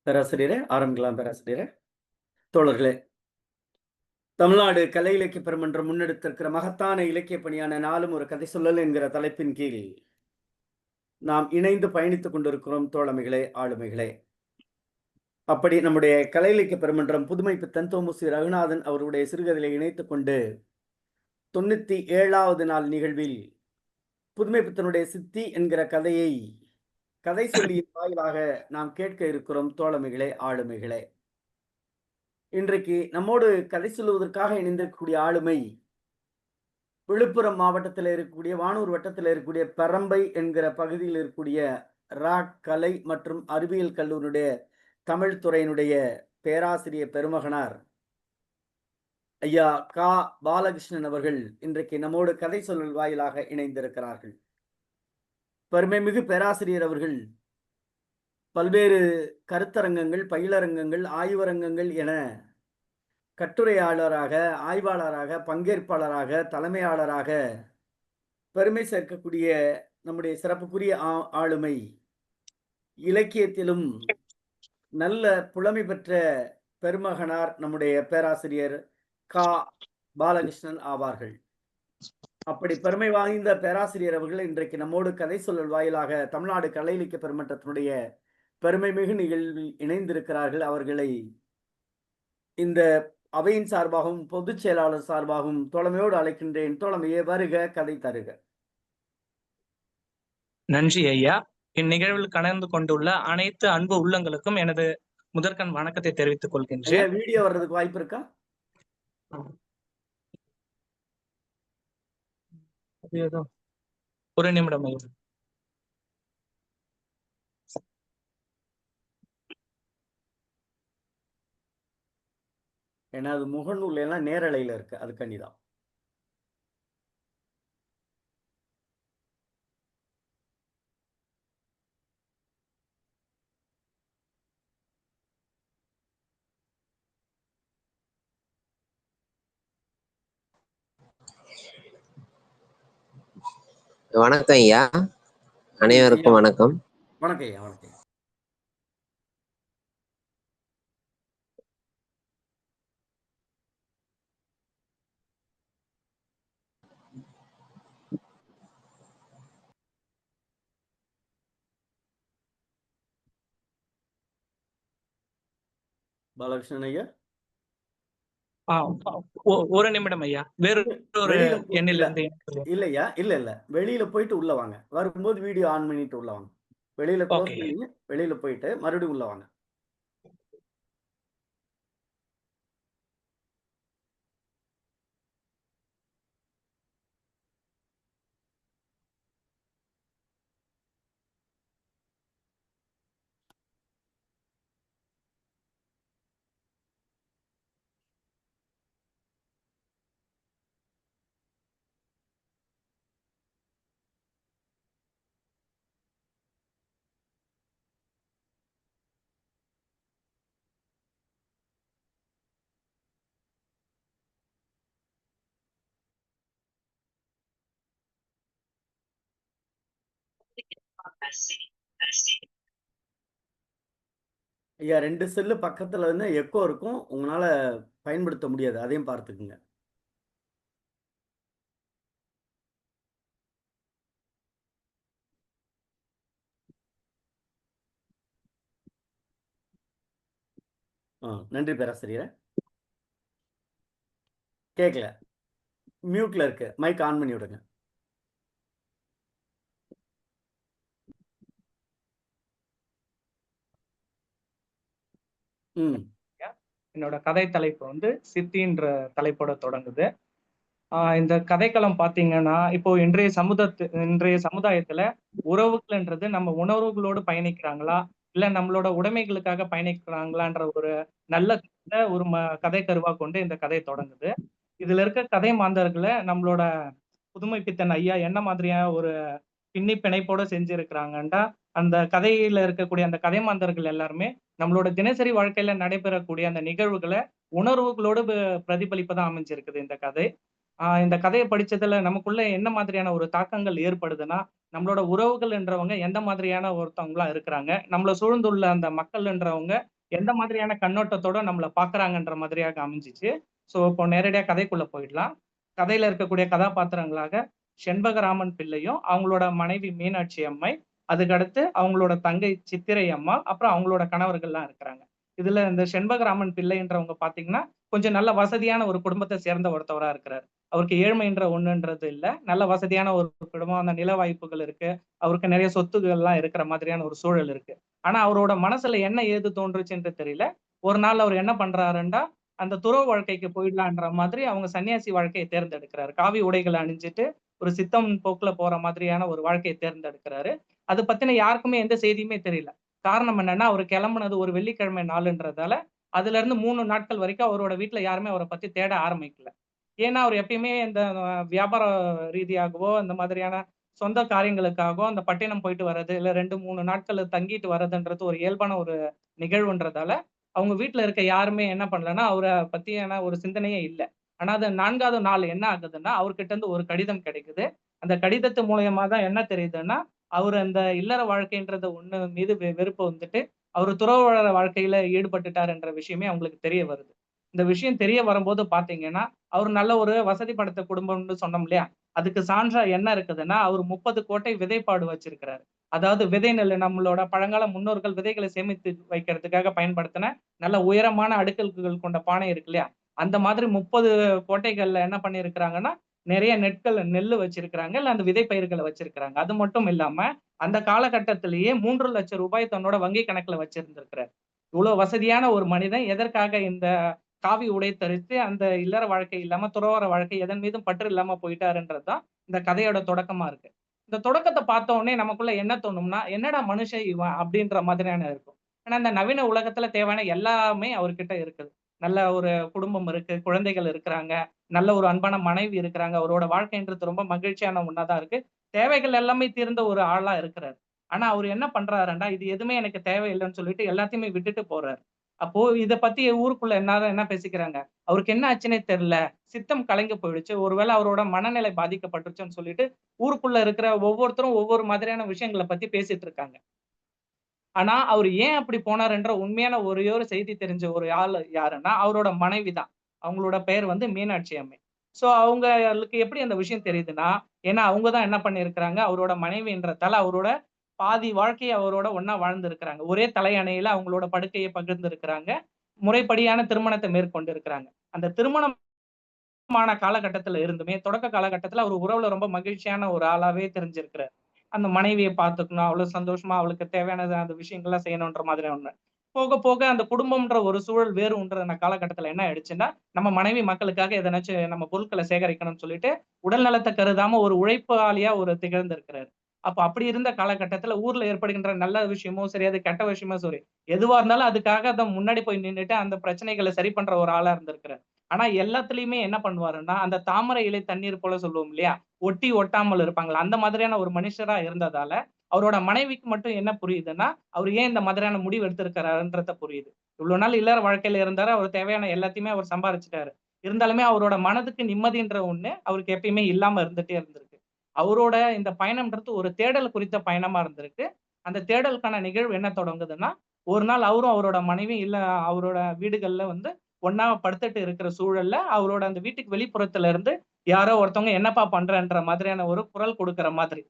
பேராசிரியரே, ஆரம்பிக்கலாம் பேராசிரியரே. தோழர்களே, தமிழ்நாடு கலை இலக்கிய பெருமன்றம் முன்னெடுத்திருக்கிற மகத்தான இலக்கிய பணியான நாளும் ஒரு கதை சொல்லல் என்கிற தலைப்பின் கீழ் நாம் இணைந்து பயணித்துக் கொண்டிருக்கிறோம் தோழமைகளே, ஆளுமைகளே. அப்படி நம்முடைய கலை இலக்கிய பெருமன்றம் புதுமை பித்தன் தோமுசி ரகுநாதன் அவருடைய சிறுகதையை இணைத்துக் கொண்டு 97வது நாள் நிகழ்வில் புதுமை பித்தனுடைய சித்தி என்கிற கதையை கதை சொல்லியின் வாயிலாக நாம் கேட்க இருக்கிறோம் தோழமைகளே, ஆளுமைகளே. இன்றைக்கு நம்மோடு கதை சொல்லுவதற்காக இணைந்திருக்கக்கூடிய ஆளுமை விழுப்புரம் மாவட்டத்தில் இருக்கக்கூடிய வானூர் வட்டத்தில் இருக்கக்கூடிய பெரம்பை என்கிற பகுதியில் இருக்கக்கூடிய கலை மற்றும் அறிவியல் கல்லூரியுடைய தமிழ் துறையினுடைய பேராசிரியர் பெருமகனார் ஐயா கா பாலகிருஷ்ணன் அவர்கள் இன்றைக்கு நம்மோடு கதை சொல்லல் வாயிலாக இணைந்திருக்கிறார்கள். பெருமைமிகு பேராசிரியர் அவர்கள் பல்வேறு கருத்தரங்கங்கள், பயிலரங்கங்கள், ஆய்வரங்கங்கள் என கட்டுரையாளராக, ஆய்வாளராக, பங்கேற்பாளராக, தலைமையாளராக பெருமை சேர்க்கக்கூடிய நம்முடைய சிறப்புக்குரிய ஆளுமை இலக்கியத்திலும் நல்ல புலமை பெற்ற பெருமகனார் நம்முடைய பேராசிரியர் கா பாலகிருஷ்ணன் ஆவார்கள். அப்படி பெருமை வாய்ந்த பேராசிரியர் அவர்கள் இன்றைக்கு நம்மோடு கதை சொல்லல் வாயிலாக தமிழ்நாடு கலை இலக்கிய பெருமன்றத்தினுடைய பெருமை மிகு நிகழ்வில் இணைந்திருக்கிறார்கள். அவர்களை இந்த அவையின் சார்பாகவும் பொதுச் செயலாளர் சார்பாகவும் தோழமையோடு அழைக்கின்றேன். தோழமையே வருக, கதை தருக. நன்றி ஐயா. இந்நிகழ்வில் கலந்து கொண்டுள்ள அனைத்து அன்பு உள்ளங்களுக்கும் எனது முதற்கண் வணக்கத்தை தெரிவித்துக் கொள்கின்றேன். வீடியோ வர்றதுக்கு வாய்ப்பு இருக்கா? ஒரு நிமிடம் ஐயா. ஏன்னா அது முகநூல் எல்லாம் நேரலையில இருக்கு, அதுக்காண்டிதான். வணக்கம் ஐயா, அனைவருக்கும் வணக்கம். வணக்கம் ஐயா. வணக்கம். பாலகிருஷ்ணன் ஐயா, ஒரு நிமிடம் ஐயா. வேறு ஒரு எண்ணிலிருந்து இல்லையா? இல்ல வெளியில போயிட்டு உள்ள வாங்க. வரும்போது வீடியோ ஆன் பண்ணிட்டு உள்ள வாங்க. வெளியில க்ளோஸ் பண்ணீங்க, வெளியில போயிட்டு மறுபடியும் உள்ள வாங்க. ஐயா, 2 செல்லு பக்கத்துல வந்து எக்கோ இருக்கும், உங்களால பயன்படுத்த முடியாது, அதையும் பார்த்துக்குங்க. நன்றி பேராசிரியர். கேட்கல, மியூட்ல இருக்கு, மைக் ஆன் பண்ணி விடுங்க. என்னோட கதை தலைப்பு வந்து சித்தின்ற தலைப்போட தொடங்குது. இந்த கதைக்களம் பாத்தீங்கன்னா, இப்போ இன்றைய சமுதாயத்துல உறவுகள்ன்றது நம்ம உணர்வுகளோடு பயணிக்கிறாங்களா, இல்ல நம்மளோட உடைமைகளுக்காக பயணிக்கிறாங்களான்ற ஒரு நல்ல ஒரு கதை கருவா கொண்டு இந்த கதை தொடங்குது. இதுல இருக்க கதை மாந்தர்களை நம்மளோட புதுமை பித்தன் ஐயா என்ன மாதிரியான ஒரு பின்னி பிணைப்போட செஞ்சிருக்கிறாங்கன்றா, அந்த கதையில இருக்கக்கூடிய அந்த கதை மாந்தர்கள் எல்லாருமே நம்மளோட தினசரி வாழ்க்கையில நடைபெறக்கூடிய அந்த நிகழ்வுகளை உணர்வுகளோடு பிரதிபலிப்பதா அமைஞ்சிருக்குது இந்த கதை. இந்த கதையை படிச்சதுல நமக்குள்ள என்ன மாதிரியான ஒரு தாக்கங்கள் ஏற்படுதுன்னா, நம்மளோட உறவுகள் என்றவங்க எந்த மாதிரியான ஒருத்தவங்களா இருக்கிறாங்க, நம்மளை சூழ்ந்துள்ள அந்த மக்கள் என்றவங்க எந்த மாதிரியான கண்ணோட்டத்தோட நம்மள பாக்குறாங்கன்ற மாதிரியாக அமைஞ்சிச்சு. சோ இப்போ நேரடியா கதைக்குள்ள போயிடலாம். கதையில இருக்கக்கூடிய கதாபாத்திரங்களாக செண்பகராமன் பிள்ளையும், அவங்களோட மனைவி மீனாட்சி அம்மை, அதுக்கடுத்து அவங்களோட தங்கை சித்திரை அம்மா, அப்புறம் அவங்களோட கணவர்கள்லாம் இருக்கிறாங்க. இதுல இந்த செண்பகராமன் பிள்ளைன்றவங்க பாத்தீங்கன்னா, கொஞ்சம் நல்ல வசதியான ஒரு குடும்பத்த சேர்ந்த ஒருத்தவரா இருக்கிறாரு. அவருக்கு ஏழ்மைன்ற ஒண்ணுன்றது இல்ல. நல்ல வசதியான ஒரு குடும்பம். அந்த நில வாய்ப்புகள் இருக்கு. அவருக்கு நிறைய சொத்துக்கள்லாம் இருக்கிற மாதிரியான ஒரு சூழல் இருக்கு. ஆனா அவரோட மனசுல என்ன ஏது தோன்றுச்சுன்னு தெரியல. ஒரு நாள் அவர் என்ன பண்றாருன்னா, அந்த துறவு வாழ்க்கைக்கு போயிடலான்ற மாதிரி அவங்க சன்னியாசி வாழ்க்கைய தேர்ந்தெடுக்கிறாரு. காவி உடைகள அணிஞ்சுட்டு, ஒரு சித்தம் போக்குல போற மாதிரியான ஒரு வாழ்க்கைய தேர்ந்தெடுக்கிறாரு. அது பத்தின யாருக்குமே எந்த செய்தியுமே தெரியல. காரணம் என்னன்னா, அவரு கிளம்புனது ஒரு வெள்ளிக்கிழமை நாளுன்றதால, அதிலிருந்து 3 நாட்கள் வரைக்கும் அவரோட வீட்ல யாருமே அவர பத்தி தேட ஆரம்பிக்கல. ஏன்னா, அவரு எப்பயுமே இந்த வியாபார ரீதியாகவோ, இந்த மாதிரியான சொந்த காரியங்களுக்காகவோ அந்த பட்டினம் போயிட்டு வர்றது, இல்ல 2, 3 நாட்கள் தங்கிட்டு வர்றதுன்றது ஒரு இயல்பான ஒரு நிகழ்வுன்றதால, அவங்க வீட்ல இருக்க யாருமே என்ன பண்ணலன்னா, அவர பத்தியான ஒரு சிந்தனையே இல்ல. ஆனா, அது 4வது நாள் என்ன ஆகுதுன்னா, அவர்கிட்ட இருந்து ஒரு கடிதம் கிடைக்குது. அந்த கடிதத்து மூலியமா தான் என்ன தெரியுதுன்னா, அவரு அந்த இல்லற வாழ்க்கைன்றது ஒண்ணு மீது வெறுப்பு வந்துட்டு, அவரு துறவற வாழ்க்கையில ஈடுபட்டுட்டாருன்ற விஷயமே அவங்களுக்கு தெரிய வருது. இந்த விஷயம் தெரிய வரும்போது பார்த்தீங்கன்னா, அவரு நல்ல ஒரு வசதி படைத்த குடும்பம்னு சொன்னோம் இல்லையா? அதுக்கு சான்றா என்ன இருக்குதுன்னா, அவரு 30 கோட்டை விதைப்பாடு வச்சிருக்கிறாரு. அதாவது விதை நெல்லு நம்மளோட பழங்கால முன்னோர்கள் விதைகள சேமித்து வைக்கிறதுக்காக பயன்படுத்தின நல்ல உயரமான அடுக்கல்கள் கொண்ட பானை இருக்கு இல்லையா? அந்த மாதிரி 30 கோட்டைகள்ல என்ன பண்ணியிருக்கிறாங்கன்னா, நிறைய நெல்லு வச்சிருக்கிறாங்க. இல்ல அந்த விதை பயிர்கள வச்சிருக்கிறாங்க. அது மட்டும் இல்லாம, அந்த காலகட்டத்திலேயே ரூ. 3,00,000 தன்னோட வங்கி கணக்குல வச்சிருந்திருக்கிறார். இவ்வளோ வசதியான ஒரு மனிதன் எதற்காக இந்த காவி உடை தரித்து அந்த இல்லற வாழ்க்கை இல்லாம துறவற வாழ்க்கை எதன் மீதும் பற்று இல்லாம போயிட்டாருன்றது தான் இந்த கதையோட தொடக்கமா இருக்கு. இந்த தொடக்கத்த பார்த்த உடனே நமக்குள்ள என்ன தோணும்னா, என்னடா மனுஷன் இவன் அப்படின்ற மாதிரியான இருக்கும். ஏன்னா இந்த நவீன உலகத்துல தேவையான எல்லாமே அவர்கிட்ட இருக்குது. நல்ல ஒரு குடும்பம் இருக்கு, குழந்தைகள் இருக்கிறாங்க, நல்ல ஒரு அன்பான மனைவி இருக்கிறாங்க. அவரோட வாழ்க்கைன்றது ரொம்ப மகிழ்ச்சியான ஒண்ணா தான் இருக்கு. தேவைகள் எல்லாமே தீர்ந்த ஒரு ஆளா இருக்கிறாரு. ஆனா அவரு என்ன பண்றாருன்னா, இது எதுவுமே எனக்கு தேவையில்லன்னு சொல்லிட்டு எல்லாத்தையுமே விட்டுட்டு போறாரு. அப்போ இத பத்தி ஊருக்குள்ள எல்லாரும் என்ன பேசிக்கிறாங்க? அவருக்கு என்ன ஆச்சுன்னே தெரியல. சித்தம் கலங்கி போயிடுச்சு. ஒருவேளை அவரோட மனநிலை பாதிக்கப்பட்டுருச்சுன்னு சொல்லிட்டு, ஊருக்குள்ள இருக்கிற ஒவ்வொருத்தரும் ஒவ்வொரு மாதிரியான விஷயங்கள பத்தி பேசிட்டு இருக்காங்க. ஆனா, அவரு ஏன் அப்படி போனாருன்ற உண்மையான ஒரே ஒரு செய்தி தெரிஞ்ச ஒரு ஆளு யாருன்னா, அவரோட மனைவி தான். அவங்களோட பெயர் வந்து மீனாட்சி அம்மை. சோ அவங்களுக்கு எப்படி அந்த விஷயம் தெரியுதுன்னா, ஏன்னா அவங்க தான் என்ன பண்ணியிருக்கிறாங்க, அவரோட மனைவின்றதால அவரோட பாதி வாழ்க்கைய அவரோட ஒண்ணா வாழ்ந்திருக்கிறாங்க. ஒரே தலையணையில அவங்களோட படுக்கைய பகிர்ந்திருக்கிறாங்க. முறைப்படியான திருமணத்த மேற்கொண்டு இருக்கிறாங்க. அந்த திருமணமான காலகட்டத்துல இருந்துமே, தொடக்க காலகட்டத்துல அவரு உறவுல ரொம்ப மகிழ்ச்சியான ஒரு ஆளாவே தெரிஞ்சிருக்கிறாரு. அந்த மனைவிய பார்த்துக்கணும், அவ்வளவு சந்தோஷமா அவளுக்கு தேவையானது அந்த விஷயங்கள்லாம் செய்யணுன்ற மாதிரி ஒண்ணு. போக, போக அந்த குடும்பம்ன்ற ஒரு சூழல் வேறுன்ற காலகட்டத்துல என்ன ஆயிடுச்சுன்னா, நம்ம மனைவி மக்களுக்காக எதனாச்சும் நம்ம பொருட்கள சேகரிக்கணும்னு சொல்லிட்டு, உடல் நலத்த கருதாம ஒரு உழைப்பாளியா ஒரு திகழ்ந்திருக்கிறாரு. அப்ப அப்படி இருந்த காலகட்டத்துல ஊர்ல ஏற்படுகின்ற நல்ல விஷயமோ சரி, அது கெட்ட விஷயமோ சரி, எதுவா இருந்தாலும் அதுக்காக முன்னாடி போய் நின்னுட்டு அந்த பிரச்சனைகள சரி பண்ற ஒரு ஆளா இருந்திருக்கிறாரு. ஆனா எல்லாத்துலயுமே என்ன பண்ணுவாருன்னா, அந்த தாமரை இலை தண்ணீர் போல சொல்லுவோம் இல்லையா? ஒட்டி ஒட்டாமல் இருப்பாங்கல்ல, அந்த மாதிரியான ஒரு மனுஷரா இருந்ததால, அவரோட மனைவிக்கு மட்டும் என்ன புரியுதுன்னா, அவரு ஏன் இந்த மாதிரியான முடிவு எடுத்திருக்கிறாருன்றத புரியுது. இவ்வளவு நாள் இல்லற வாழ்க்கையில இருந்தாரு. அவரு தேவையான எல்லாத்தையுமே அவர் சம்பாரிச்சுட்டாரு. இருந்தாலுமே அவரோட மனதுக்கு நிம்மதின்ற ஒண்ணு அவருக்கு எப்பயுமே இல்லாம இருந்துட்டே இருந்திருக்கு. அவரோட இந்த பயணம்ன்றது ஒரு தேடல் குறித்த பயணமா இருந்திருக்கு. அந்த தேடலுக்கான நிகழ்வு என்ன தொடங்குதுன்னா, ஒரு நாள் அவரும் அவரோட மனைவியும் இல்ல அவரோட வீடுகள்ல வந்து ஒண்ணா படுத்துட்டு இருக்கிற சூழல்ல, அவரோட அந்த வீட்டுக்கு வெளிப்புறத்துல இருந்து யாரோ ஒருத்தவங்க "என்னப்பா பண்றன்ற?" மாதிரியான ஒரு குரல் குடுக்குற மாதிரி.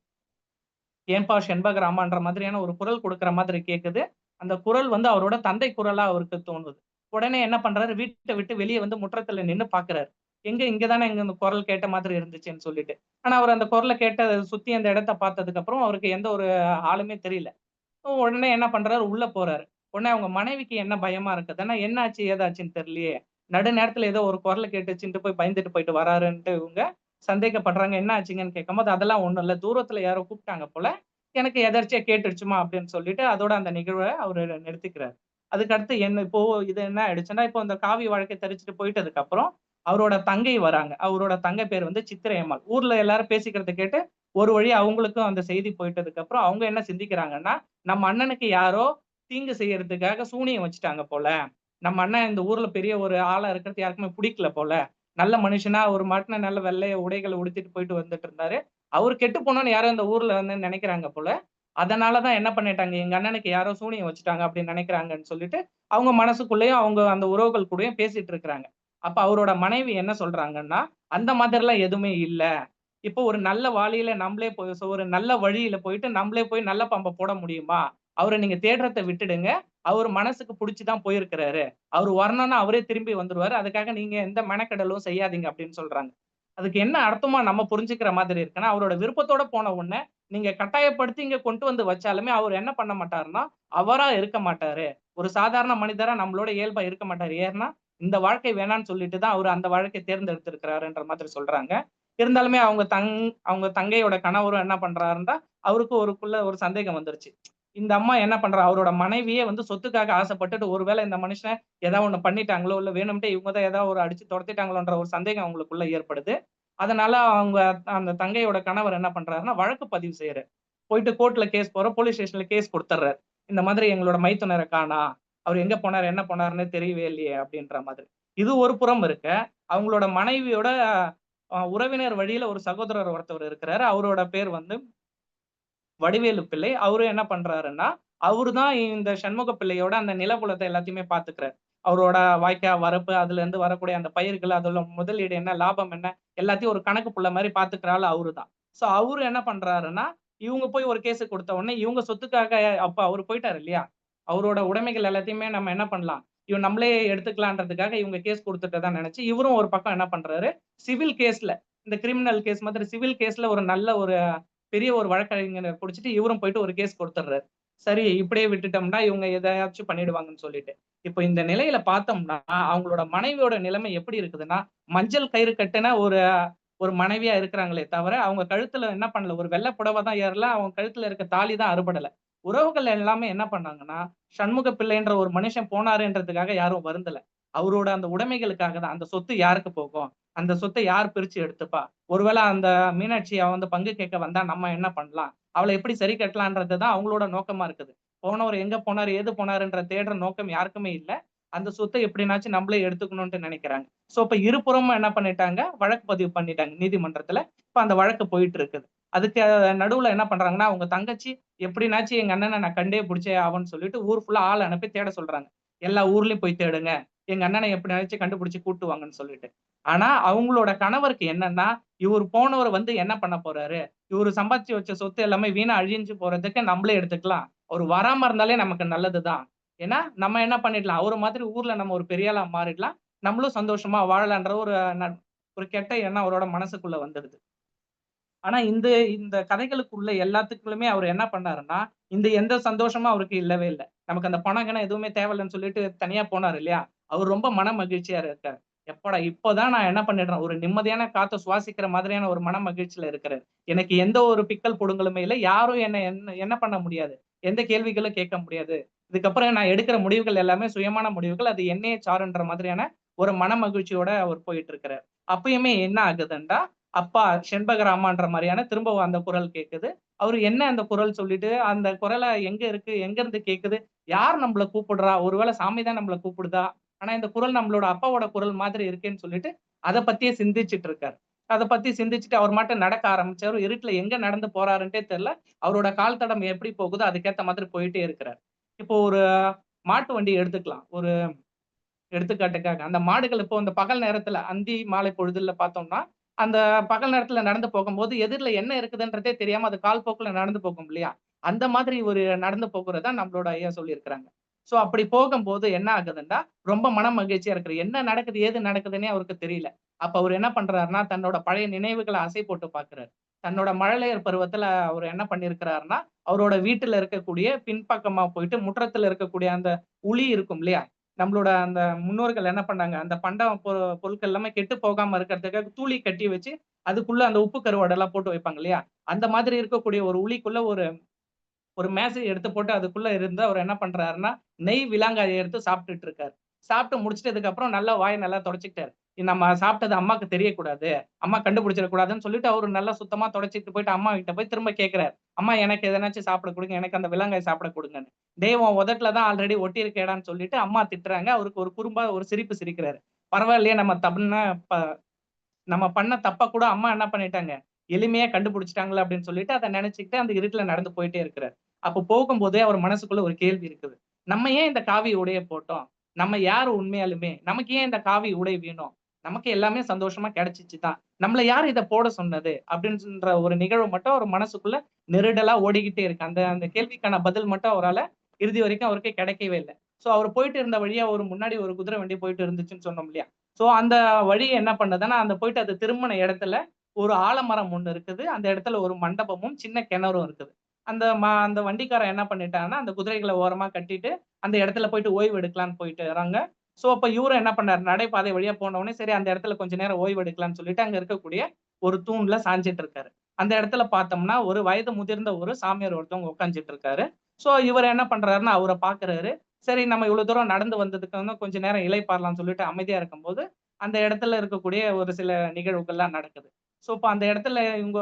"ஏன்பா செண்பகராமான்ற?" மாதிரியான ஒரு குரல் குடுக்குற மாதிரி கேட்குது. அந்த குரல் வந்து அவரோட தந்தை குரலா அவருக்கு தோணுது. உடனே என்ன பண்றாரு, வீட்ட விட்டு வெளிய வந்து முற்றத்துல நின்னு பார்க்குறாரு. எங்க இங்க தானே இந்த குரல் கேட்ட மாதிரி இருந்துச்சுன்னு சொல்லிட்டு. ஆனா அவரு அந்த குரல கேட்ட சுத்தி அந்த இடத்த பார்த்ததுக்கு அப்புறம் அவருக்கு எந்த ஒரு ஆளுமே தெரியல. உடனே என்ன பண்றாரு, உள்ள போறாரு. உடனே அவங்க மனைவிக்கு என்ன பயமா இருக்குதுன்னா, என்ன ஆச்சு, ஏதாச்சுன்னு தெரியலையே. நடு நேரத்துல ஏதோ ஒரு குரல் கேட்டுச்சுன்ட்டு போய் பயந்துட்டு போயிட்டு வராருன்ட்டு இவங்க சந்தேகப்படுறாங்க. என்ன ஆச்சுங்கன்னு கேட்கும்போது, அதெல்லாம் ஒண்ணும் இல்ல. தூரத்துல யாரோ கூப்பிட்டாங்க போல. எனக்கு எதர்ச்சியா கேட்டுடுச்சும்மா அப்படின்னு சொல்லிட்டு, அதோட அந்த நிகழ்வ அவரு நிறுத்திக்கிறாரு. அதுக்கடுத்து என்ன இப்போ இது என்ன ஆயிடுச்சுன்னா, இப்போ இந்த காவி வாழ்க்கை தரிச்சுட்டு போயிட்டதுக்கு அப்புறம், அவரோட தங்கை வராங்க. அவரோட தங்கை பேர் வந்து சித்திரை அம்மாள். ஊர்ல எல்லாரும் பேசிக்கிறத கேட்டு, ஒரு வழியா அவங்களுக்கும் அந்த செய்தி போயிட்டதுக்கு அப்புறம், அவங்க என்ன சிந்திக்கிறாங்கன்னா, நம்ம அண்ணனுக்கு யாரோ தீங்கு செய்யறதுக்காக சூனியம் வச்சுட்டாங்க போல. நம்ம அண்ணன் இந்த ஊர்ல பெரிய ஒரு ஆளா இருக்கிறது யாருக்குமே புடிக்கல போல. நல்ல மனுஷனா ஒரு மாட்டுன நல்ல வெள்ளை உடைகள உடுத்திட்டு போயிட்டு வந்துட்டு இருந்தாரு. அவரு கெட்டு போனோம்னு யாரோ இந்த ஊர்ல வந்து நெனைக்கிறாங்க போல. அதனாலதான் என்ன பண்ணிட்டாங்க, எங்க அண்ணனுக்கு யாரோ சூனியம் வச்சுட்டாங்க அப்படின்னு நினைக்கிறாங்கன்னு சொல்லிட்டு அவங்க மனசுக்குள்ளேயும் அவங்க அந்த உறவுகள் கூடயும் பேசிட்டு இருக்கிறாங்க. அப்ப அவரோட மனைவி என்ன சொல்றாங்கன்னா, அந்த மாதிரிலாம் எதுவுமே இல்ல. இப்போ ஒரு நல்ல வாளியில நம்மளே போய் ஒரு நல்ல வழியில போயிட்டு நம்மளே போய் நல்ல பாம்ப போட முடியுமா? அவர நீங்க தேடுறத விட்டுடுங்க. அவரு மனசுக்கு புடிச்சு தான் போயிருக்கிறாரு. அவரு வரணும்னா அவரே திரும்பி வந்துருவாரு. அதுக்காக நீங்க எந்த மெனக்கெடலும் செய்யாதீங்க அப்படின்னு சொல்றாங்க. அதுக்கு என்ன அர்த்தமா நம்ம புரிஞ்சுக்கிற மாதிரி இருக்குன்னா, அவரோட விருப்பத்தோட போன உடனே, நீங்க கட்டாயப்படுத்தி இங்க கொண்டு வந்து வச்சாலுமே அவரு என்ன பண்ண மாட்டாருன்னா, அவரா இருக்க மாட்டாரு. ஒரு சாதாரண மனிதரா நம்மளோட இயல்பா இருக்க மாட்டாரு. ஏன்னா, இந்த வாழ்க்கை வேணான்னு சொல்லிட்டு தான் அவரு அந்த வாழ்க்கைய தேர்ந்தெடுத்திருக்கிறாருன்ற மாதிரி சொல்றாங்க. இருந்தாலுமே அவங்க தங்கையோட கணவரும் என்ன பண்றாருன்னா, அவருக்கு ஒருக்குள்ள ஒரு சந்தேகம் வந்துருச்சு. இந்த அம்மா என்ன பண்றா, அவரோட மனைவியே வந்து சொத்துக்காக ஆசைப்பட்டுட்டு, ஒருவேளை இந்த மனுஷன் ஏதாவது ஒண்ணு பண்ணிட்டாங்களோ, இல்ல வேணும்ட்டே இவங்க தான் ஏதாவது ஒரு அடிச்சு தொரத்திட்டாங்களோன்ற ஒரு சந்தேகம் அவங்களுக்குள்ள ஏற்படுது. அதனால அவங்க அந்த தங்கையோட கணவர் என்ன பண்றாருன்னா, வழக்கு பதிவு செய்றாரு. போயிட்டு கோர்ட்ல கேஸ் போலீஸ் ஸ்டேஷன்ல கேஸ் குடுத்துடுறாரு. இந்த மாதிரி எங்களோட மைத்துனர காணோம். அவரு எங்க போனாரு, என்ன பண்ணாருன்னே தெரியவே இல்லையே அப்படின்ற மாதிரி. இது ஒரு புறம் இருக்க, அவங்களோட மனைவியோட உறவினர் வழியில ஒரு சகோதரர் ஒருத்தவர் இருக்கிறாரு. அவரோட பேர் வந்து வடிவேலு பிள்ளை. அவரும் என்ன பண்றாருன்னா, அவரு தான் இந்த சண்முக பிள்ளையோட அந்த நிலபுலத்த எல்லாத்தையுமே பார்த்துக்கிறாரு. அவரோட வாய்க்கா, வரப்பு அதுலருந்து வரக்கூடிய அந்த பயிர்கள், அதுல முதலீடு என்ன, லாபம் என்ன, எல்லாத்தையும் ஒரு கணக்கு புள்ள மாரி பார்த்துக்கிற ஆளு அவரு தான். சோ அவரு என்ன பண்றாருன்னா, இவங்க போய் ஒரு கேஸ் குடுத்த உடனே, இவங்க சொத்துக்காக அப்ப அவரு போயிட்டாரு இல்லையா? அவரோட உடைமைகள் எல்லாத்தையுமே நம்ம என்ன பண்ணலாம்? நம்மளே எடுத்துக்கலான்றதுக்காக இவங்க கேஸ் குடுத்துட்டதா நெனச்சு, இவரும் ஒரு பக்கம் என்ன பண்றாரு, சிவில் கேஸ்ல இந்த கிரிமினல் கேஸ் மாதிரி சிவில் கேஸ்ல ஒரு நல்ல ஒரு பெரிய ஒரு வழக்கறிஞர புடிச்சுட்டு இவரும் போயிட்டு ஒரு கேஸ் குடுத்துடுறாரு. சரி இப்படியே விட்டுட்டோம்னா இவங்க எதையாச்சும் பண்ணிடுவாங்கன்னு சொல்லிட்டு. இப்ப இந்த நிலையில பார்த்தோம்னா, அவங்களோட மனைவியோட நிலைமை எப்படி இருக்குதுன்னா, மஞ்சள் கயிறு கட்டுன ஒரு ஒரு மனைவியா இருக்கிறாங்களே தவிர, அவங்க கழுத்துல என்ன பண்ணல, ஒரு வெள்ள புடவ தான் ஏறல, அவங்க கழுத்துல இருக்க தாலி தான் அறுபடல. உறவுகள் எல்லாமே என்ன பண்ணாங்கன்னா, சண்முக பிள்ளைன்ற ஒரு மனுஷன் போனாருன்றதுக்காக யாரும் வருந்தல. அவரோட அந்த உடைமைகளுக்காக தான். அந்த சொத்து யாருக்கு போகும்? அந்த சொத்த யார் பிரிச்சு எடுத்துப்பா? ஒருவேள அந்த மீனாட்சி அவ வந்து பங்கு கேட்க வந்தா நம்ம என்ன பண்ணலாம்? அவள எப்படி சரி கட்டலான்றது தான் அவங்களோட நோக்கமா இருக்குது. போனவர் எங்க போனாரு, ஏது போனாருன்ற தேடுற நோக்கம் யாருக்குமே இல்ல. அந்த சொத்த எப்படினாச்சும் நம்மளே எடுத்துக்கணும்னு நினைக்கிறாங்க. சோ இப்ப இருபுறமும் என்ன பண்ணிட்டாங்க, வழக்கு பதிவு பண்ணிட்டாங்க நீதிமன்றத்துல. இப்ப அந்த வழக்கு போயிட்டு இருக்குது. அதுக்கு நடுவுல என்ன பண்றாங்கன்னா, அவங்க தங்கச்சி எப்படினாச்சும் எங்க அண்ணன நான் கண்டே புடிச்சே ஆவேன்னு சொல்லிட்டு ஊர் ஃபுல்லா ஆள் அனுப்பி தேட சொல்றாங்க. எல்லா ஊர்லயும் போய் தேடுங்க. எங்க அண்ணன எப்படினாச்சும் கண்டுபிடிச்சு கூட்டு வாங்கன்னு சொல்லிட்டு. ஆனா அவங்களோட கணவருக்கு என்னன்னா, இவரு போனவரு வந்து என்ன பண்ண போறாரு? இவரு சம்பாதிச்சு வச்ச சொத்து எல்லாமே வீணா அழிஞ்சு போறதுக்கு நம்மளே எடுத்துக்கலாம். அவரு வராம இருந்தாலே நமக்கு நல்லதுதான். ஏன்னா, நம்ம என்ன பண்ணிடலாம், அவர மாதிரி ஊர்ல நம்ம ஒரு பெரிய ஆளா மாறிடலாம். நம்மளும் சந்தோஷமா வாழலான்ற ஒரு கெட்ட எண்ணம் அவரோட மனசுக்குள்ள வந்துடுது. ஆனா இந்த இந்த கதைகளுக்குள்ள எல்லாத்துக்குள்ளுமே அவரு என்ன பண்ணாருன்னா, இந்த எந்த சந்தோஷமும் அவருக்கு இல்லவே இல்ல. நமக்கு அந்த பணம் கிணம் எதுவுமே தேவையில்லன்னு சொல்லிட்டு தனியா போனாரு இல்லையா? அவரு ரொம்ப மன மகிழ்ச்சியா இருக்காரு. எப்படா இப்பதான் நான் என்ன பண்ணிடுறேன், ஒரு நிம்மதியான காத்த சுவாசிக்கிற மாதிரியான ஒரு மன மகிழ்ச்சியில இருக்கிறாரு. எனக்கு எந்த ஒரு பிக்கல் புடுங்கலுமே இல்ல. யாரும் என்ன என்ன என்ன பண்ண முடியாது. எந்த கேள்விகளும் கேட்க முடியாது. இதுக்கப்புறம் நான் எடுக்கிற முடிவுகள் எல்லாமே சுயமான முடிவுகள். அது என்னையே சாருன்ற மாதிரியான ஒரு மன மகிழ்ச்சியோட அவர் போயிட்டு இருக்கிறாரு. அப்பயுமே என்ன ஆகுதுன்னா, அப்பா செண்பகராமான்ற மாரியான திரும்பவும் அந்த குரல் கேட்குது. அவரு என்ன அந்த குரல் சொல்லிட்டு, அந்த குரல எங்க இருக்கு? எங்கருந்து கேட்குது? யார் நம்மள கூப்பிடுறா? ஒருவேள சாமி தான் நம்மள கூப்பிடுதா? ஆனா இந்த குரல் நம்மளோட அப்பாவோட குரல் மாதிரி இருக்கேன்னு சொல்லிட்டு, அத பத்தியே சிந்திச்சுட்டு இருக்காரு. அத பத்தி சிந்திச்சுட்டு அவர் மாட்டும் நடக்க ஆரம்பிச்சாரு. இருட்டுல எங்க நடந்து போறாருன்ட்டே தெரியல. அவரோட கால் தடம் எப்படி போகுதோ அதுக்கேத்த மாதிரி போயிட்டே இருக்கிறார். இப்போ ஒரு மாட்டு வண்டிய எடுத்துக்கலாம். ஒரு எடுத்துக்காட்டுக்காக. அந்த மாடுகள் இப்போ இந்த பகல் நேரத்துல அந்தி, மாலை பொழுதுல பார்த்தோம்னா, அந்த பகல் நேரத்துல நடந்து போகும்போது எதிர்ல என்ன இருக்குதுன்றதே தெரியாம அது கால் போக்குல நடந்து போகும் இல்லையா? அந்த மாதிரி ஒரு நடந்து போகுறத நம்மளோட ஐயா சொல்லியிருக்கிறாங்க. சோ அப்படி போகும்போது என்ன ஆகுதுன்னா, ரொம்ப மன மகிழ்ச்சியா இருக்கிறாரு. என்ன நடக்குது, ஏது நடக்குதுன்னே அவருக்கு தெரியல. அப்ப அவரு என்ன பண்றாருன்னா, தன்னோட பழைய நினைவுகள அசை போட்டு பார்க்கிறாரு. தன்னோட மழலையர் பருவத்துல அவரு என்ன பண்ணியிருக்கிறாருன்னா, அவரோட வீட்டுல இருக்கக்கூடிய பின்பக்கமா போயிட்டு முற்றத்துல இருக்கக்கூடிய அந்த உளி இருக்கும் இல்லையா? நம்மளோட அந்த முன்னோர்கள் என்ன பண்ணாங்க, அந்த பண்டம் பொருட்கள் எல்லாமே கெட்டு போகாம இருக்கிறதுக்காக தூளி கட்டி வச்சு, அதுக்குள்ள அந்த உப்பு கருவாடெல்லாம் போட்டு வைப்பாங்க இல்லையா? அந்த மாதிரி இருக்கக்கூடிய ஒரு உளிக்குள்ள ஒரு ஒரு மேசைய எடுத்து போட்டு அதுக்குள்ள இருந்து அவர் என்ன பண்றாருன்னா, நெய் விலாங்காய எடுத்து சாப்பிட்டுட்டு இருக்காரு. சாப்பிட்டு முடிச்சிட்டதுக்கு அப்புறம் நல்லா வாய நல்லா தொடச்சுக்கிட்டாரு. நம்ம சாப்பிட்டது அம்மாக்கு தெரியக்கூடாது. அம்மா கண்டுபிடிச்சிடக் கூடாதுன்னு சொல்லிட்டு அவரு நல்லா சுத்தமா தொடச்சுட்டு போயிட்டு அம்மா கிட்ட போய் திரும்ப கேட்கிறாரு. அம்மா எனக்கு எதனாச்சும் சாப்பிட குடுங்க. எனக்கு அந்த விலங்காய் சாப்பிட குடுங்கன்னு. டேய் உன் உதட்டுல தான் ஆல்ரெடி ஒட்டியிருக்கேடான்னு சொல்லிட்டு அம்மா திட்டுறாங்க. அவருக்கு ஒரு குறும்பா ஒரு சிரிப்பு சிரிக்கிறாரு. பரவாயில்லையே நம்ம பண்ண தப்ப கூட அம்மா என்ன பண்ணிட்டாங்க, எளிமையா கண்டுபிடிச்சுட்டாங்களே அப்படின்னு சொல்லிட்டு அத நினைச்சுக்கிட்டு அந்த இருட்டுல நடந்து போயிட்டே இருக்கிறாரு. அப்போ போகும்போதே அவர் மனசுக்குள்ள ஒரு கேள்வி இருக்குது. நம்ம ஏன் இந்த காவி உடைய போட்டோம்? நம்ம யாரு உண்மையாலுமே? நமக்கு ஏன் இந்த காவி உடை வேணும்? நமக்கு எல்லாமே சந்தோஷமா கிடைச்சிச்சு தான். நம்மள யாரு இத போட சொன்னது? அப்படின்ற ஒரு நிகழ்வு மட்டும் அவர் மனசுக்குள்ள நெருடலா ஓடிக்கிட்டே இருக்கு. அந்த அந்த கேள்விக்கான பதில் மட்டும் அவரால இறுதி வரைக்கும் அவருக்கு கிடைக்கவே இல்ல. சோ அவர் போயிட்டு இருந்த வழியா ஒரு முன்னாடி ஒரு குதிரை வண்டி போயிட்டு இருந்துச்சுன்னு சொன்னோம் இல்லையா? சோ அந்த வழி என்ன பண்ணுதுன்னா, அந்த போயிட்டு அது திரும்பின இடத்துல ஒரு ஆலமரம் ஒண்ணு இருக்குது. அந்த இடத்துல ஒரு மண்டபமும், சின்ன கிணறும் இருக்குது. அந்த வண்டிக்காரன் என்ன பண்ணிட்டான்னா, அந்த குதிரைகள ஓரமா கட்டிட்டு, அந்த இடத்துல போயிட்டு ஓய்வு எடுக்கலான்னு போயிட்டுறாங்க. சோ அப்ப இவரும் என்ன பண்ணாரு, நடைபாதை வழியா போன உடனே, சரி அந்த இடத்துல கொஞ்ச நேரம் ஓய்வு எடுக்கலான்னு சொல்லிட்டு, அங்க இருக்கக்கூடிய ஒரு தூண்ல சாஞ்சிட்டு இருக்காரு. அந்த இடத்துல பார்த்தோம்னா, ஒரு வயது முதிர்ந்த ஒரு சாமியார் ஒருத்தவங்க உட்கார்ந்துட்டு இருக்காரு. சோ இவரு என்ன பண்றாருன்னா, அவர பார்க்குறாரு. சரி நம்ம இவ்வளவு தூரம் நடந்து வந்ததுக்கு வந்து கொஞ்ச நேரம் இளைப்பாறலாம்னு சொல்லிட்டு அமைதியா இருக்கும்போது, அந்த இடத்துல இருக்கக்கூடிய ஒரு சில நிகழ்வுகள்லாம் நடக்குது. சோ இப்ப அந்த இடத்துல இவங்க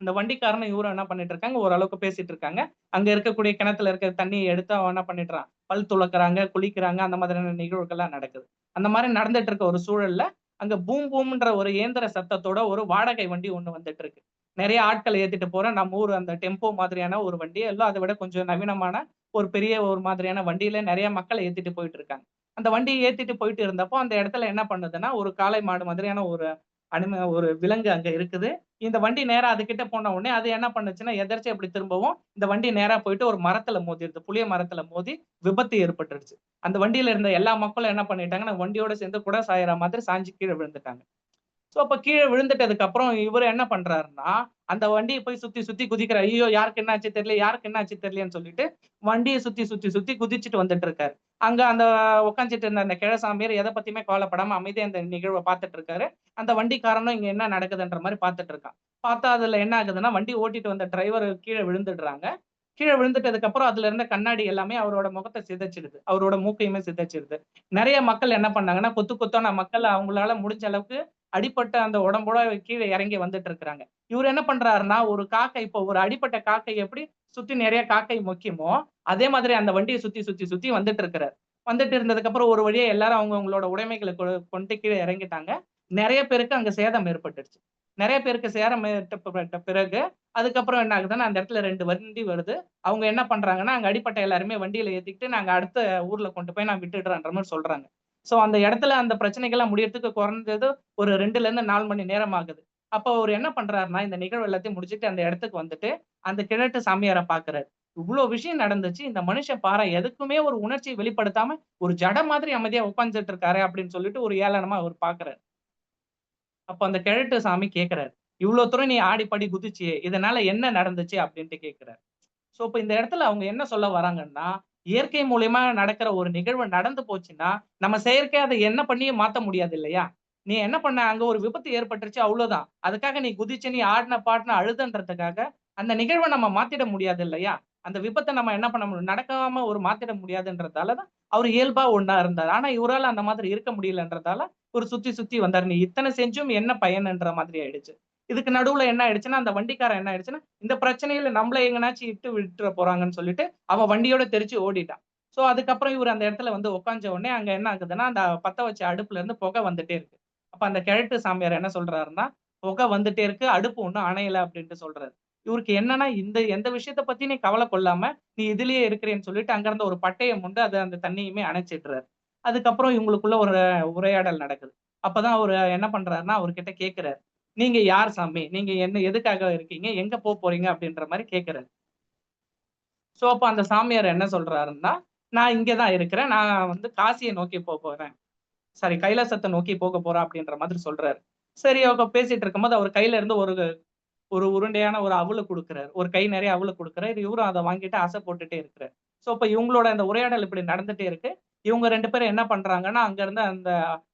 இந்த வண்டிக்காரனும் இவரும் என்ன பண்ணிட்டு இருக்காங்க, ஓரளவுக்கு பேசிட்டு இருக்காங்க. அங்க இருக்கக்கூடிய கிணத்துல இருக்கிற தண்ணிய எடுத்து அவன் என்ன பண்ணிடுறான், பல் துலக்குறாங்க, குளிக்கிறாங்க. அந்த மாதிரியான நிகழ்வுகள்லாம் நடக்குது. அந்த மாரி நடந்துட்டு இருக்க ஒரு சூழல்ல, அங்க பூம் பூம்ன்ற ஒரு இயந்திர சத்தத்தோட ஒரு வாடகை வண்டி ஒண்ணு வந்துட்டு இருக்கு. நெறைய ஆட்கள ஏத்திட்டு போற நம்ம ஊர் அந்த டெம்போ மாதிரியான ஒரு வண்டி. எல்லாம் அத விட கொஞ்சம் நவீனமான ஒரு பெரிய ஒரு மாதிரியான வண்டியில நெறைய மக்கள ஏத்திட்டு போயிட்டு இருக்காங்க. அந்த வண்டிய ஏத்திட்டு போயிட்டு இருந்தப்போ, அந்த இடத்துல என்ன பண்ணுதுன்னா, ஒரு காளை மாடு மாதிரியான ஒரு ஒரு விலங்கு அங்க இருக்குது. இந்த வண்டி நேரா அதுகிட்ட போன உடனே அது என்ன பண்ணுச்சுன்னா, எதர்ச்சியா இப்படி திரும்பவும் இந்த வண்டி நேரா போயிட்டு ஒரு மரத்துல மோதிருது. புளிய மரத்துல மோதி விபத்து ஏற்பட்டுருச்சு. அந்த வண்டியில இருந்த எல்லா மக்களும் என்ன பண்ணிட்டாங்கன்னா, வண்டியோட சேர்ந்து குடை சாயிற மாதிரி சாஞ்சு கீழ விழுந்துட்டாங்க. சோ அப்ப கீழ விழுந்துட்டதுக்கு அப்புறம் இவரு என்ன பண்றாருன்னா, அந்த வண்டிய போய் சுத்தி சுத்தி குதிக்கிறாரு. ஐயய்யோ! யாருக்கு என்ன ஆச்சு தெரியல, யாருக்கு என்ன ஆச்சு தெரியலன்னு சொல்லிட்டு, வண்டிய சுத்தி சுத்தி சுத்தி குதிச்சுட்டு வந்துட்டு இருக்காரு. அங்க அந்த உட்கார்ந்துட்டு இருந்த அந்த கிழசாமியார் எத பத்தியுமே கவலைப்படாம அமைதியா இந்த நிகழ்வ பார்த்துட்டு இருக்காரு. அந்த வண்டிக்காரனும் இங்க என்ன நடக்குதுன்ற மாரி பார்த்துட்டு இருக்கான். பார்த்தா அதுல என்ன ஆகுதுன்னா, வண்டி ஓட்டிட்டு வந்த டிரைவர் கீழ விழுந்துடுறாங்க. கீழ விழுந்துட்டதுக்கு அப்புறம் அதுல இருந்த கண்ணாடி எல்லாமே அவரோட முகத்த சிதைச்சிடுது. அவரோட மூக்கையுமே சிதைச்சிடுது. நெறைய மக்கள் என்ன பண்ணாங்கன்னா, கொத்து கொத்தான மக்கள் அவங்களால முடிஞ்ச அளவுக்கு அடிபட்ட அந்த உடம்போட கீழ இறங்கி வந்துட்டு இருக்கிறாங்க. இவரு என்ன பண்றாருன்னா, ஒரு காக்கை இப்போ ஒரு அடிபட்ட காக்கை எப்படி சுத்தி நெறைய காக்கை மொய்க்குமோ, அதே மாதிரி அந்த வண்டிய சுத்தி சுத்தி சுத்தி வந்துட்டு இருக்கிறாரு. வந்துட்டு இருந்ததுக்கு அப்புறம் ஒரு வழியா எல்லாரும் அவங்கவங்களோட உடைமைகள கொண்டு கீழ இறங்கிட்டாங்க. நெறைய பேருக்கு அங்க சேதம் ஏற்பட்டுருச்சு. நெறைய பேருக்கு சேரம் ஏற்பட்ட பிறகு, அதுக்கப்புறம் என்ன ஆகுதுன்னா, அந்த இடத்துல 2 வண்டி வருது. அவங்க என்ன பண்றாங்கன்னா, அங்க அடிபட்ட எல்லாருமே வண்டியில ஏத்திக்கிட்டு, நாங்க அடுத்த ஊர்ல கொண்டு போய் நான் விட்டுடுறேன்ற மாரி சொல்றாங்க. சோ அந்த இடத்துல அந்த பிரச்சனைகள்லாம் முடியறதுக்கு குறைஞ்சது ஒரு 2லேருந்து 4 மணி நேரம் ஆகுது. அப்போ அவரு என்ன பண்றாருன்னா, இந்த நிகழ்வு எல்லாத்தையும் முடிச்சுட்டு அந்த இடத்துக்கு வந்துட்டு, அந்த கிழட்டு சாமியார பார்க்குறாரு. இவ்ளோ விஷயம் நடந்துச்சு. இந்த மனுஷன் பாரேன் எதுக்குமே ஒரு உணர்ச்சிய வெளிப்படுத்தாம, ஒரு ஜட மாதிரி அமைதியா உட்கார்ந்துட்டு இருக்காரே! அப்படின்னு சொல்லிட்டு ஒரு ஏளனமா அவரு பார்க்குறாரு. அப்ப அந்த கிழட்டு சாமி கேட்கிறாரு. "இவ்ளோ தூரம் நீ ஆடி பாடி குதிச்சியே! இதனால என்ன நடந்துச்சு?" அப்படின்ட்டு கேட்கிறாரு. சோ, இப்ப இந்த இடத்துல அவங்க என்ன சொல்ல வராங்கன்னா, இயற்கை மூலியமா நடக்கிற ஒரு நிகழ்வு நடந்து போச்சுன்னா, நம்ம செயற்கையா அத என்ன பண்ணியும் மாத்த முடியாது இல்லையா? நீ என்ன பண்ண, அங்க ஒரு விபத்து ஏற்பட்டுருச்சு அவ்வளோதான். அதுக்காக நீ குதிச்சு, நீ ஆடுன, பாடுன, அழுதன்றதுக்காக, அந்த நிகழ்வ நம்ம மாத்திட முடியாது இல்லையா? அந்த விபத்த நம்ம என்ன பண்ண முடியும்? நடக்காம ஒரு மாத்திட முடியாதுன்றதால தான், அவரு இயல்பா ஒண்ணா இருந்தாரு. ஆனா இவரால அந்த மாதிரி இருக்க முடியலன்றதால, ஒரு சுத்தி சுத்தி வந்தாரு. நீ இத்தன செஞ்சும் என்ன பயன்ன்ற மாதிரி ஆயிடுச்சு. இதுக்கு நடுவுல என்ன ஆயிடுச்சுன்னா, அந்த வண்டிக்காரன் என்ன ஆயிடுச்சுன்னா, இந்த பிரச்சனையில நம்மள எங்கனாச்சும் இட்டு விட்டுற போறாங்கன்னு சொல்லிட்டு, அவன் வண்டியோட தெறிச்சு ஓடிட்டான். சோ, அதுக்கப்புறம் இவரு அந்த இடத்துல வந்து உட்காஞ்ச உடனே, அங்க என்ன ஆகுதுன்னா, அந்த பத்த வச்ச அடுப்புல இருந்து புகை வந்துட்டே இருக்கு. அப்ப அந்த கிழட்டு சாமியார் என்ன சொல்றாருன்னா, "புகை வந்துட்டே இருக்கு. அடுப்பு ஒண்ணும் அணையல" அப்படின்ட்டு சொல்றாரு. இவருக்கு என்னன்னா, இந்த எந்த விஷயத்த பத்தியும் நீ கவலை கொள்ளாம, நீ இதுலயே இருக்கிறேன்னு சொல்லிட்டு, அங்க இருந்த ஒரு பட்டைய மொண்டு அத அந்த தண்ணியுமே அணைச்சிடுறாரு. அதுக்கப்புறம் இவங்களுக்குள்ள ஒரு உரையாடல் நடக்குது. அப்பதான் அவரு என்ன பண்றாருன்னா, அவர்கிட்ட கேட்கிறாரு. "நீங்க யார் சாமி? நீங்க என்ன எதுக்காக இருக்கீங்க? எங்க போறீங்க?" அப்படின்ற மாரி கேட்கிறாரு. சோ, அப்ப அந்த சாமியார் என்ன சொல்றாருன்னா, "நான் இங்க தான் இருக்கிறேன். நான் வந்து காசிய நோக்கி போறேன். சாரி கைலாசத்த நோக்கி போறேன்" அப்படின்ற மாதிரி சொல்றாரு. சரி அவங்க பேசிட்டு இருக்கும்போது, அவர் கையில இருந்து ஒரு ஒரு உருண்டையான ஒரு அவுல குடுக்குறாரு. ஒரு கை நெறைய அவுல குடுக்குறாரு. இவரும் அத வாங்கிட்டு ஆசை போட்டுட்டே இருக்கிறாரு. சோ, அப்ப இவங்களோட அந்த உரையாடல் இப்படி நடந்துட்டே இருக்கு. இவங்க 2 பேரும் என்ன பண்றாங்கன்னா, அங்க இருந்து அந்த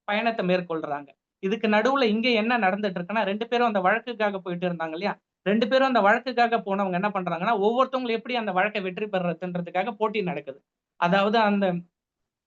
பயணத்த மேற்கொள்றாங்க. இதுக்கு நடுவுல இங்க என்ன நடந்துட்டு இருக்குன்னா, 2 பேரும் அந்த வழக்குக்காக போயிட்டு இருந்தாங்க இல்லையா? 2 பேரும் அந்த வழக்குக்காக போனவங்க என்ன பண்றாங்கன்னா, ஒவ்வொருத்தவங்களும் எப்படி அந்த வழக்க வெற்றி பெறுறதுன்றதுக்காக போட்டி நடக்குது. அதாவது அந்த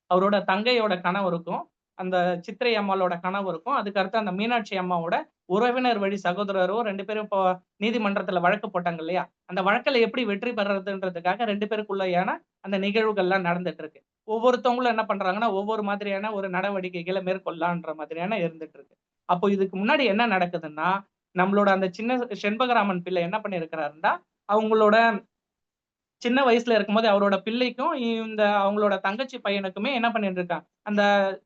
அவரோட தங்கையோட கணவருக்கும், அந்த சித்திரை அம்மாளோட கணவருக்கும், அதுக்கு அடுத்து அந்த மீனாட்சி அம்மாவோட உறவினர் வழி சகோதரரும் 2 பேரும் இப்போ நீதிமன்றத்துல வழக்கு போட்டாங்க இல்லையா? அந்த வழக்குல எப்படி வெற்றி பெறுறதுன்றதுக்காக 2 பேருக்குள்ளயான அந்த நிகழ்வுகள்லாம் நடந்துட்டு இருக்கு. ஒவ்வொருத்தவங்களும் என்ன பண்றாங்கன்னா, ஒவ்வொரு மாதிரியான ஒரு நடவடிக்கைகள மேற்கொள்ளலான்ற மாதிரியான இருந்துட்டு இருக்கு. அப்போ இதுக்கு முன்னாடி என்ன நடக்குதுன்னா, நம்மளோட அந்த சின்ன செண்பகராமன் பிள்ளை என்ன பண்ணியிருக்கிறாருன்னா, அவங்களோட சின்ன வயசுல இருக்கும்போது அவரோட பிள்ளைக்கும் இந்த அவங்களோட தங்கச்சி பையனுக்குமே என்ன பண்ணிட்டு இருக்கான், அந்த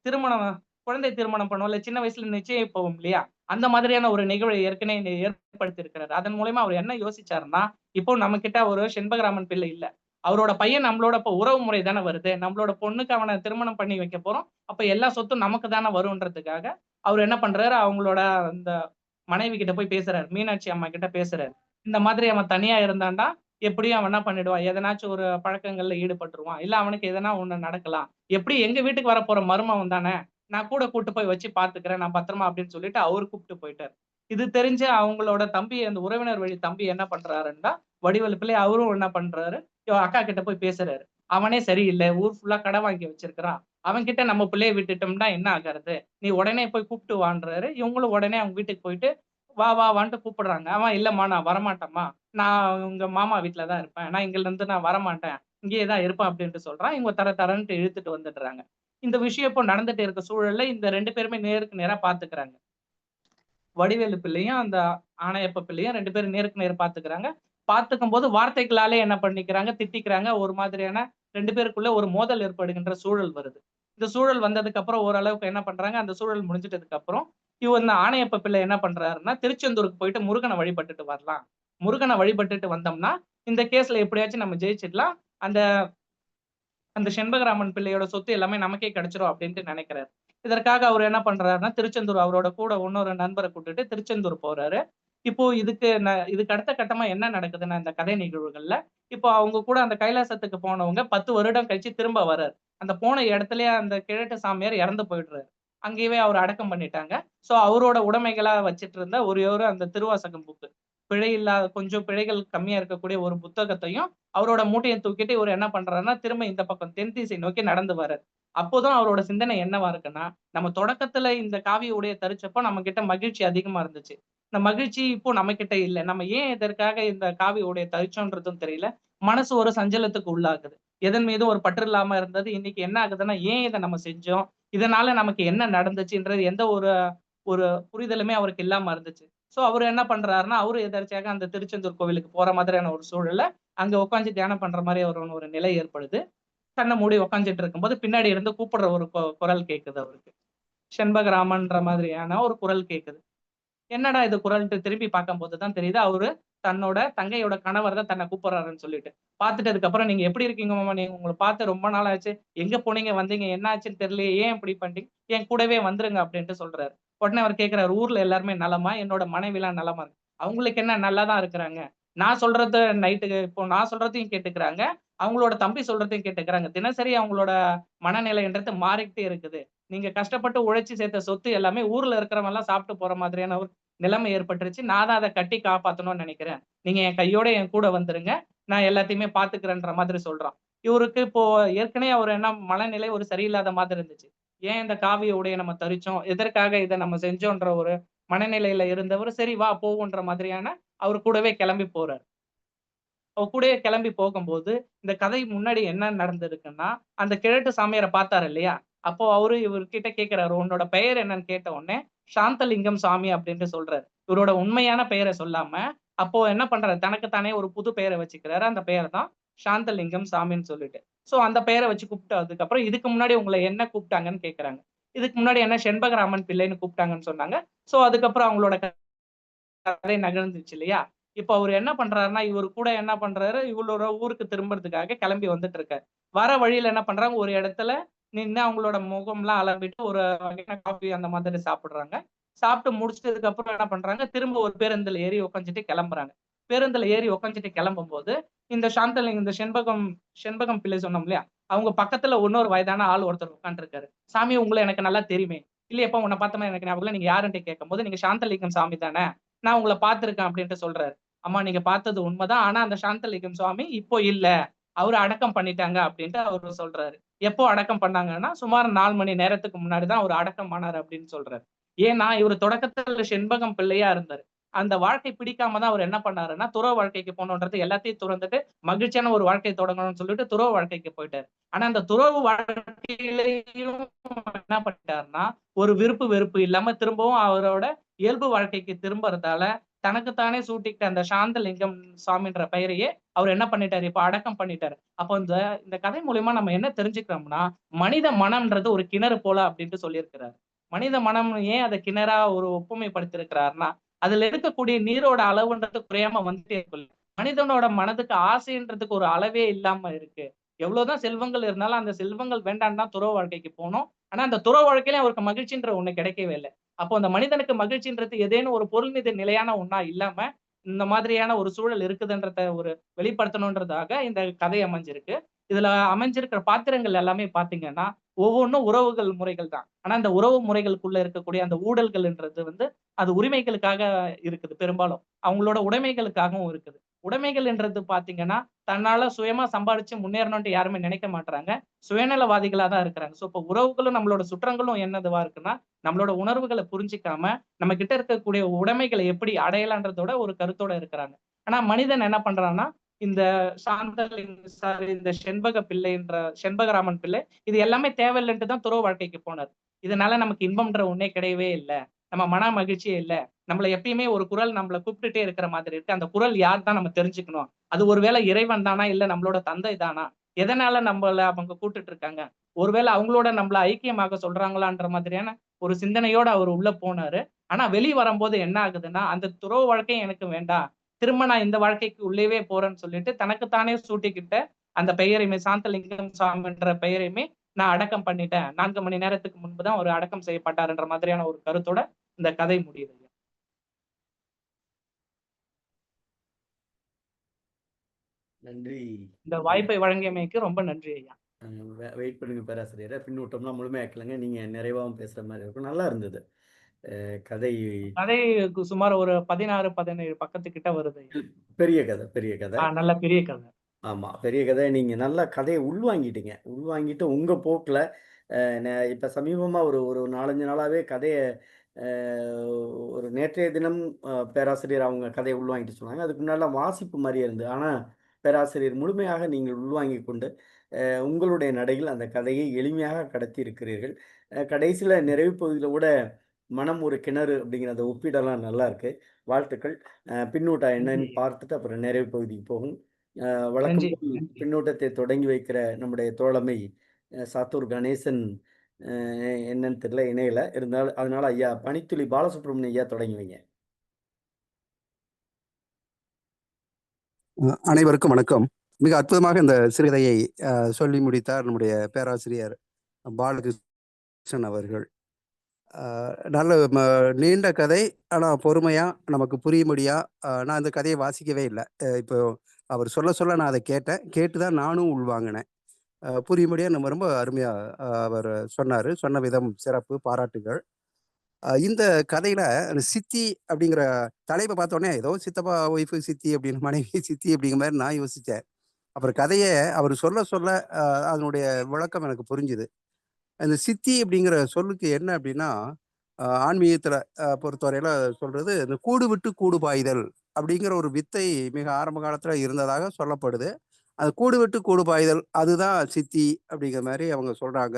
திருமணம் குழந்தை திருமணம் பண்ணுவோம்ல, சின்ன வயசுல நிச்சயம் போவோம் இல்லையா, அந்த மாதிரியான ஒரு நிகழ்வை ஏற்கனவே ஏற்படுத்தி இருக்கிறாரு. அதன் மூலமா அவர் என்ன யோசிச்சாருன்னா, இப்போ நம்ம கிட்ட ஒரு செண்பகராமன் பிள்ளை இல்ல, அவரோட பையன் நம்மளோட இப்ப உறவு முறை தானே வருது, நம்மளோட பொண்ணுக்கு அவனை திருமணம் பண்ணி வைக்க போறோம், அப்ப எல்லா சொத்தும் நமக்கு தானே வரும்ன்றதுக்காக அவர் என்ன பண்றாரு, அவங்களோட அந்த மனைவி கிட்ட போய் பேசுறாரு, மீனாட்சி அம்மா கிட்ட பேசுறாரு. இந்த மாதிரி அவன் தனியா இருந்தான்டா, எப்படியும் அவன் என்ன பண்ணிடுவான், எதனாச்சும் ஒரு பழக்கங்கள்ல ஈடுபட்டுருவான், இல்ல அவனுக்கு எதனா ஒண்ணு நடக்கலாம், எப்படி எங்க வீட்டுக்கு வரப்போற மருமகன் தானே, நான் கூட கூட்டு போய் வச்சு பாத்துக்கிறேன், நான் பத்திரமா அப்படின்னு சொல்லிட்டு அவரு கூப்பிட்டு போயிட்டாரு. இது தெரிஞ்சு அவங்களோட தம்பி, அந்த உறவினர் வழி தம்பி என்ன பண்றாருன்னா, வடிவேலு பிள்ளை அவரும் என்ன பண்றாரு, அக்கா கிட்ட போய் பேசுறாரு. அவனே சரியில்லை, ஊர் ஃபுல்லா கடை வாங்கி வச்சிருக்கிறான், அவன் கிட்ட நம்ம பிள்ளைய விட்டுட்டோம்னா என்ன ஆகிறது, நீ உடனே போய் கூப்பிட்டு வான்றாரு. இவங்களும் உடனே அவங்க வீட்டுக்கு போயிட்டு வா வா வான்ட்டு கூப்பிடுறாங்க. அவன் இல்லம்மா நான் வரமாட்டேம்மா, நான் உங்க மாமா வீட்டுல தான் இருப்பேன், நான் இங்க இருந்து நான் வரமாட்டேன், இங்கேயே தான் இருப்பேன் அப்படின்ட்டு சொல்றான். இவங்க தர தரன்ட்டு இழுத்துட்டு வந்துடுறாங்க. இந்த விஷயம் இப்போ நடந்துட்டு இருக்க சூழல்ல இந்த 2 பேருமே நேருக்கு நேரா பாத்துக்கிறாங்க. வடிவேலு பிள்ளையும் அந்த ஆணையப்ப பிள்ளையும் 2 பேரும் நேருக்கு நேர் பாத்துக்கிறாங்க. பாத்துக்கும்போது வார்த்தைகளாலே என்ன பண்ணிக்கிறாங்க, திட்டிக்கிறாங்க. ஒரு மாதிரியான 2 பேருக்குள்ள ஒரு மோதல் ஏற்படுகின்ற சூழல் வருது. இந்த சூழல் வந்ததுக்கு அப்புறம் ஓரளவுக்கு என்ன பண்றாங்க, அந்த சூழல் முடிஞ்சிட்டதுக்கு அப்புறம் இந்த ஆணையப்ப பிள்ளை என்ன பண்றாருன்னா, திருச்செந்தூருக்கு போயிட்டு முருகனை வழிபட்டுட்டு வரலாம், முருகனை வழிபட்டுட்டு வந்தோம்னா இந்த கேஸ்ல எப்படியாச்சும் நம்ம ஜெயிச்சிடலாம், அந்த அந்த செண்பகராமன் பிள்ளையோட சொத்து எல்லாமே நமக்கே கிடைச்சிரும் அப்படின்ட்டு நினைக்கிறாரு. இதற்காக அவர் என்ன பண்றாருன்னா, திருச்செந்தூர் அவரோட கூட இன்னொரு நண்பரை கூட்டிட்டு திருச்செந்தூர் போறாரு. இப்போ இதுக்கு அடுத்த கட்டமா என்ன நடக்குதுன்னா, இந்த கதை நிகழ்வுகள்ல, இப்போ அவங்க கூட அந்த கைலாசத்துக்கு போனவங்க 10 வருடம் கழிச்சு திரும்ப வர்றாரு. அந்த போன இடத்துலயே அந்த கிழட்டு சாமியார் இறந்து போயிடுறாரு. அங்கேயே அவர அடக்கம் பண்ணிட்டாங்க. சோ அவரோட உடைமைகளா வச்சிட்டு இருந்த ஒரே ஒரு அந்த திருவாசகம் புக்கு, பிழை இல்லாத கொஞ்சம் பிழைகள் கம்மியா இருக்கக்கூடிய ஒரு புத்தகத்தையும் அவரோட மூட்டையை தூக்கிட்டு இவர் என்ன பண்றாருன்னா, திரும்ப இந்த பக்கம் தென் திசை நோக்கி நடந்து வர்றாரு. அப்போதான் அவரோட சிந்தனை என்னவா இருக்குன்னா, நம்ம தொடக்கத்துல இந்த காவிய உடைய தரிச்சப்போ நம்ம கிட்ட மகிழ்ச்சி அதிகமா இருந்துச்சு, இந்த மகிழ்ச்சி இப்போ நம்ம கிட்ட இல்ல, நம்ம ஏன் இதற்காக இந்த காவிய உடைய தரிச்சோன்றதும் தெரியல, மனசு ஒரு சஞ்சலத்துக்கு உள்ளாகுது, எதன் மீதும் ஒரு பற்று இல்லாம இருந்தது. இன்னைக்கு என்ன ஆகுதுன்னா, ஏன் இதை நம்ம செஞ்சோம், இதனால நமக்கு என்ன நடந்துச்சுன்றது எந்த ஒரு ஒரு புரிதலுமே அவருக்கு இல்லாம இருந்துச்சு. சோ அவரு என்ன பண்றாருன்னா, அவரு எதர்ச்சியாக அந்த திருச்செந்தூர் கோவிலுக்கு போற மாதிரியான ஒரு சூழல்ல அங்க உட்கார்ந்து தியானம் பண்ற மாதிரி ஒரு நிலை ஏற்படுது. கண்ண மூடி உட்கார்ந்துட்டு இருக்கும்போது பின்னாடி இருந்து கூப்பிடுற ஒரு குரல் கேட்குது அவருக்கு. செண்பகராமன்ற மாதிரியான ஒரு குரல் கேட்குது. என்னடா இது குரல்ன்ட்டு திரும்பி பார்க்கும்போது தான் தெரியுது, அவரு தன்னோட தங்கையோட கணவர் தான் தன்னை கூப்பிடுறாருன்னு சொல்லிட்டு. பார்த்துட்டதுக்கு அப்புறம், நீங்க எப்படி இருக்கீங்க மாமா, நீங்க உங்களை பார்த்து ரொம்ப நாள் ஆச்சு, எங்க போனீங்க வந்தீங்க, என்ன ஆச்சுன்னு தெரியலையே, ஏன் இப்படி பண்ணிட்டீங்க, என் கூடவே வந்துருங்க அப்படின்ட்டு சொல்றாரு. உடனே அவர் கேட்கிறாரு, ஊர்ல எல்லாருமே நலமா, என்னோட மனைவி எல்லாம் நலமா, அவங்களுக்கு என்ன, நல்லா தான் இருக்கிறாங்க, நான் சொல்றது நைட்டுக்கு இப்போ நான் சொல்றதையும் கேட்டுக்கிறாங்க, அவங்களோட தம்பி சொல்றதையும் கேட்டுக்கிறாங்க, தினசரி அவங்களோட மனநிலைன்றது மாறிக்கிட்டே இருக்குது, நீங்க கஷ்டப்பட்டு உழைச்சு சேர்த்த சொத்து எல்லாமே ஊர்ல இருக்கிறவங்க எல்லாம் சாப்பிட்டு போற மாதிரியான ஒரு நிலைமை ஏற்பட்டுருச்சு, நான் தான் அதை கட்டி காப்பாத்தணும்னு நினைக்கிறேன், நீங்க என் கையோட என் கூட வந்துருங்க, நான் எல்லாத்தையுமே பாத்துக்கிறேன்ற மாதிரி சொல்றான். இவருக்கு இப்போ ஏற்கனவே அவர் என்ன மனநிலை ஒரு சரியில்லாத மாதிரி இருந்துச்சு, ஏன் இந்த காவிய உடைய நம்ம தரிச்சோம், எதற்காக இதை நம்ம செஞ்சோன்ற ஒரு மனநிலையில இருந்தவர், சரி வா போகுன்ற மாதிரியான அவர் கூடவே கிளம்பி போறாரு. அவர் கூடவே கிளம்பி போகும்போது இந்த கதை முன்னாடி என்ன நடந்திருக்குன்னா, அந்த கிழட்டு சாமியாரை பார்த்தாரு இல்லையா, அப்போ அவரு இவர்கிட்ட கேட்கிறாரு, உன்னோட பெயர் என்னன்னு கேட்ட உடனே சாந்தலிங்கம் சாமி அப்படின்ட்டு சொல்றாரு. இவரோட உண்மையான பெயரை சொல்லாம அப்போ என்ன பண்றாரு, தனக்கு தானே ஒரு புது பெயரை வச்சுக்கிறாரு. அந்த பெயர் தான் சாந்தலிங்கம் சாமின்னு சொல்லிட்டு. சோ அந்த பெயரை வச்சு கூப்பிட்டதுக்கு அப்புறம், இதுக்கு முன்னாடி உங்களை என்ன கூப்பிட்டாங்கன்னு கேட்கிறாங்க. இதுக்கு முன்னாடி என்ன செண்பகராமன் பிள்ளைன்னு கூப்பிட்டாங்கன்னு சொன்னாங்க. சோ அதுக்கப்புறம் அவங்களோட கதை நகர்ந்துச்சு இல்லையா. இப்ப அவரு என்ன பண்றாருன்னா, இவரு கூட என்ன பண்றாரு, இவளோட ஊருக்கு திரும்புறதுக்காக கிளம்பி வந்துட்டு இருக்காரு. வர வழியில என்ன பண்றாங்க, ஒரு இடத்துல நின்னு அவங்களோட முகம்லாம் அலம்பிட்டு ஒரு வகையான காஃபி அந்த மாதிரி சாப்பிடுறாங்க. சாப்பிட்டு முடிச்சதுக்கு அப்புறம் என்ன பண்றாங்க, திரும்ப ஒரு பேருந்துல ஏறி உட்காந்துட்டு கிளம்புறாங்க. பேருந்துல ஏறி உட்காந்துட்டு கிளம்பும்போது, இந்த இந்த செண்பகம் செண்பகம் பிள்ளை சொன்னோம் இல்லையா, அவங்க பக்கத்துல இன்னொரு வயதான ஆள் ஒருத்தர் உட்கார்ந்துருக்காரு. சாமி உங்களை எனக்கு நல்லா தெரியுமே, இல்லையப்பா உன்னை பார்த்த மாதிரி எனக்கு ஞாபகம் இல்ல, நீங்க யாருன்ட்டு கேட்கும்போது, நீங்க சாந்தலிங்கம் சாமி தானே, நான் உங்களை பார்த்திருக்கேன் அப்படின்ட்டு சொல்றாரு. அம்மா நீங்க பார்த்தது உண்மைதான், ஆனா அந்த சாந்தலிங்கம் சுவாமி இப்போ இல்ல, அவரு அடக்கம் பண்ணிட்டாங்க அப்படின்ட்டு அவரு சொல்றாரு. எப்போ அடக்கம் பண்ணாங்கன்னா, சுமார் 4 மணி நேரத்துக்கு முன்னாடி தான் அவரு அடக்கம் ஆனாரு அப்படின்னு சொல்றாரு. ஏன்னா இவரு தொடக்கத்துல செண்பகம் பிள்ளையா இருந்தாரு. அந்த வாழ்க்கை பிடிக்காம தான் அவர் என்ன பண்ணாருன்னா, துறவு வாழ்க்கைக்கு போகணுன்றது எல்லாத்தையும் துறந்துட்டு மகிழ்ச்சியான ஒரு வாழ்க்கை தொடங்கணும்னு சொல்லிட்டு துறவு வாழ்க்கைக்கு போயிட்டாரு. ஆனா அந்த துறவு வாழ்க்கையிலையும் என்ன பண்ணிட்டாருன்னா, ஒரு விருப்பு வெறுப்பு இல்லாம திரும்பவும் அவரோட இயல்பு வாழ்க்கைக்கு திரும்புறதால தனக்குத்தானே சூட்டிக்கிட்ட அந்த சாந்தலிங்கம் சாமின்ற பெயரையே அவர் என்ன பண்ணிட்டாரு, இப்ப அடக்கம் பண்ணிட்டாரு. அப்போ இந்த இந்த கதை மூலியமா நம்ம என்ன தெரிஞ்சுக்கிறோம்னா, மனித மனம்ன்றது ஒரு கிணறு போல அப்படின்ட்டு சொல்லியிருக்கிறாரு. மனித மனம் ஏன் அத கிணறா ஒரு ஒப்புமைப்படுத்தியிருக்கிறார்னா, அதுல இருக்கக்கூடிய நீரோட அளவுன்றது குறையாம வந்துட்டே இருக்குல்ல. மனிதனோட மனதுக்கு ஆசைன்றதுக்கு ஒரு அளவே இல்லாம இருக்கு. எவ்வளவுதான் செல்வங்கள் இருந்தாலும் அந்த செல்வங்கள் வேண்டான்னு தான் துறவு வாழ்க்கைக்கு போனோம். ஆனா அந்த துறவு வாழ்க்கையில அவருக்கு மகிழ்ச்சின்ற ஒண்ணு கிடைக்கவே இல்ல. அப்போ அந்த மனிதனுக்கு மகிழ்ச்சின்றது ஏதேனும் ஒரு பொருள் மீது நிலையான ஒண்ணா இல்லாம, இந்த மாதிரியான ஒரு சூழல் இருக்குதுன்றத ஒரு வெளிப்படுத்தணுன்றதாக இந்த கதை அமைஞ்சிருக்கு. இதுல அமைஞ்சிருக்கிற பாத்திரங்கள் எல்லாமே பார்த்தீங்கன்னா, ஒவ்வொன்னும் உறவுகள் முறைகள் தான். ஆனா அந்த உறவு முறைகளுக்குள்ள இருக்கக்கூடிய அந்த ஊடல்கள்ன்றது வந்து, அது உரிமைகளுக்காக இருக்குது பெரும்பாலும். அவங்களோட உடைமைகளுக்காகவும் இருக்குது. உடைமைகள்ன்றது பார்த்தீங்கன்னா, தன்னால சுயமா சம்பாதிச்சு முன்னேறணும்ன்ட்டு யாருமே நினைக்க மாட்றாங்க. சுயநலவாதிகளா தான் இருக்கிறாங்க. சோ, இப்ப உறவுகளும் நம்மளோட சுற்றங்களும் என்னதுவா இருக்குன்னா, நம்மளோட உணர்வுகள புரிஞ்சுக்காம, நம்ம கிட்ட இருக்கக்கூடிய உடைமைகள எப்படி அடையலான்றதோட ஒரு கருத்தோட இருக்கிறாங்க. ஆனா மனிதன் என்ன பண்றான்னா, இந்த இந்த செண்பக பிள்ளைன்ற செண்பகராமன் பிள்ளை, இது எல்லாமே தேவையில்லன்ட்டு தான் துறவு வாழ்க்கைக்கு போனாரு. இதனால நமக்கு இன்பம்ன்ற ஒண்ணே கிடையவே இல்ல. நம்ம மன மகிழ்ச்சியே இல்ல. நம்மள எப்பயுமே ஒரு குரல் நம்மள கூப்பிட்டுட்டே இருக்கிற மாதிரி இருக்கு. அந்த குரல் யார் தான் நம்ம தெரிஞ்சுக்கணும். அது ஒருவேளை இறைவன் தானா? இல்ல நம்மளோட தந்தை தானா? எதனால நம்மள அவங்க கூப்பிட்டுட்டு இருக்காங்க? ஒருவேளை அவங்களோட நம்மள ஐக்கியமாக சொல்றாங்களான்ற மாதிரியான ஒரு சிந்தனையோட அவர் உள்ள போனாரு. ஆனா வெளிய வரும்போது என்ன ஆகுதுன்னா, அந்த துறவு வாழ்க்கை எனக்கு வேண்டாம். திரும்ப நான் இந்த வாழ்க்கைக்கு உள்ளேவே போறேன்னு சொல்லிட்டு தனக்கு தானே சூட்டிக்கிட்ட அந்த பெயரையுமே சாந்தலிங்கம் சாமின்ற பெயரையுமே நான் அடக்கம் பண்ணிட்டேன். 4 மணி நேரத்துக்கு முன்பு தான் அவரு அடக்கம் செய்யப்பட்டாருன்ற மாதிரியான ஒரு கருத்தோட இந்த கதை முடியுது. நன்றி இந்த ஐயா. வாய்ப்பை வழங்கியமைக்கு ரொம்ப நன்றி ஐயா. வெயிட் பண்ணுங்க பேராசிரியரே. பின்னூட்டம்லாம் முழுமையாக்கலங்க. நீங்க நிறைவாவும் பேசுற மாரி இருக்கும். நல்லா இருந்தது. கதை கதை சுமார் ஒரு 16, 17 பக்கத்துக்கிட்ட வருது ஐயா. பெரிய கதை, பெரிய கதை. நல்ல பெரிய கதை. ஆமா. பெரிய கதை. நீங்க நல்லா கதைய உள்வாங்கிட்டீங்க. உள்வாங்கிட்டு உங்க போக்குல இப்ப சமீபமா ஒரு ஒரு 4, 5 நாளாவே கதைய அ ஒரு நேற்றைய தினம் பேராசிரியர் அவங்க கதைய உள்வாங்கிட்டு சொன்னாங்க. அதுக்கு முன்னாடிலாம் வாசிப்பு மாரியே இருந்தது. ஆனா, பேராசிரியர் முழுமையாக நீங்கள் உள்வாங்கிக் கொண்டு, உங்களுடைய நடையில் அந்த கதையை எளிமையாக கடத்தி இருக்கிறீர்கள். கடைசியில நிறைவு பகுதியில கூட "மனம் ஒரு கிணறு" அப்படிங்கிற அந்த ஒப்பீடெல்லாம் நல்லாருக்கு. வாழ்த்துக்கள். பின்னூட்டம் நன்றி என்னன்னு ஐயா. பார்த்துட்டு அப்புறம் நிறைவு பகுதிக்கு போகும். வழக்கம் நன்றி, போல் நன்றி. பின்னூட்டத்தை தொடங்கி வைக்கிற நம்முடைய தோழமை சாத்தூர் கணேசன் அ என்னன்னு தெரியல இணையல. இருந்தாலும் அதனால ஐயா பணித்துளி பாலசுப்ரமணியம் ஐயா தொடங்கி வைங்க. அனைவருக்கும் வணக்கம். மிக அற்புதமாக இந்த சிறுகதையை சொல்லி முடித்தார் நம்முடைய பேராசிரியர் பாலகிருஷ்ணன் அவர்கள். நல்ல நீண்ட கதை, ஆனால் பொறுமையா நமக்கு புரியும்படியா. நான் இந்த கதையை வாசிக்கவே இல்லை. இப்போ அவர் சொல்ல சொல்ல நான் அதை கேட்டேன். கேட்டு தான் நானும் உள்வாங்கினேன். புரியும்படியா நம்ம ரொம்ப அருமையா அவர் சொன்னார். சொன்ன விதம் சிறப்பு, பாராட்டுகள். இந்த கதையில அந்த சித்தி அப்படிங்கிற தலைப்பை பார்த்தோன்னே ஏதோ சித்தப்பா ஒய்ஃபு சித்தி அப்படின்னு, மனைவி சித்தி அப்படிங்கிற மாதிரி நான் யோசித்தேன். அப்புறம் கதைய அவர் சொல்ல சொல்ல அதனுடைய விளக்கம் எனக்கு புரிஞ்சுது. அந்த சித்தி அப்படிங்கிற சொல்லுக்கு என்ன அப்படின்னா, ஆன்மீகத்துல பொறுத்தவரையில சொல்றது, இந்த கூடு விட்டு கூடு பாய்தல் அப்படிங்கிற ஒரு வித்தை மிக ஆரம்ப காலத்துல இருந்ததாக சொல்லப்படுது. அந்த கூடு விட்டு கூடு பாய்தல் அதுதான் சித்தி அப்படிங்கிற மாதிரி அவங்க சொல்றாங்க.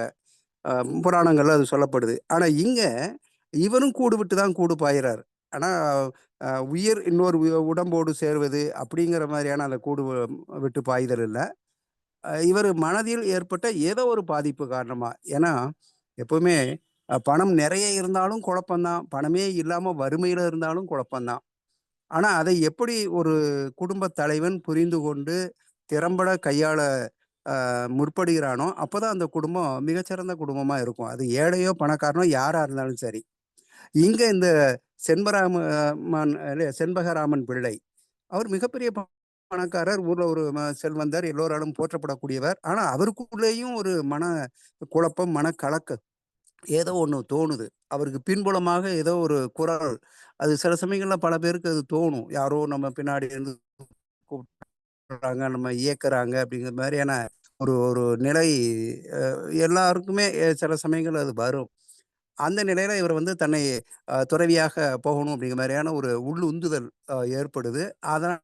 புராணங்கள்ல அது சொல்லப்படுது. ஆனா இங்க இவரும் கூடு விட்டு தான் கூடு பாய்றாரு. ஆனா உயிர் இன்னொரு உடம்போடு சேர்வது அப்படிங்கிற மாதிரியான அந்த கூடு விட்டு பாய்தல் இல்ல. இவர் மனதில் ஏற்பட்ட ஏதோ ஒரு பாதிப்பு காரணமா. ஏன்னா, எப்பவுமே பணம் நிறைய இருந்தாலும் குழப்பம்தான். பணமே இல்லாம வறுமையில இருந்தாலும் குழப்பம்தான். ஆனா, அதை எப்படி ஒரு குடும்பத் தலைவன் புரிந்து கொண்டு திறம்பட கையாள முற்படுகிறானோ, அப்பதான் அந்த குடும்பம் மிகச்சிறந்த குடும்பமா இருக்கும். அது ஏழையோ, பணக்காரனோ யாரா இருந்தாலும் சரி. இங்க இந்த செண்பகராமன் பிள்ளை அவர் மிகப்பெரிய பணக்காரர். ஊர்ல ஒரு செல்வந்தர். எல்லோராலும் போற்றப்படக்கூடியவர். ஆனா, அவருக்குள்ளேயும் ஒரு குழப்பம், மனக்கலக்கம் ஏதோ ஒண்ணு தோணுது. அவருக்கு பின்புலமாக ஏதோ ஒரு குரல். அது சில சமயங்கள்ல பல பேருக்கு அது தோணும். யாரோ நம்ம பின்னாடி இருந்து கூப்பிடுறாங்க, நம்ம இயக்குறாங்க அப்படிங்கிற மாதிரியான ஒரு ஒரு நிலை அ எல்லாருக்குமே சில சமயங்கள்ல அது வரும். அந்த நிலையில இவர் வந்து தன்னை துறவியாக போகணும் அப்படிங்கிற மாதிரியான ஒரு உள்ளுந்துதல் ஏற்படுது. அதனால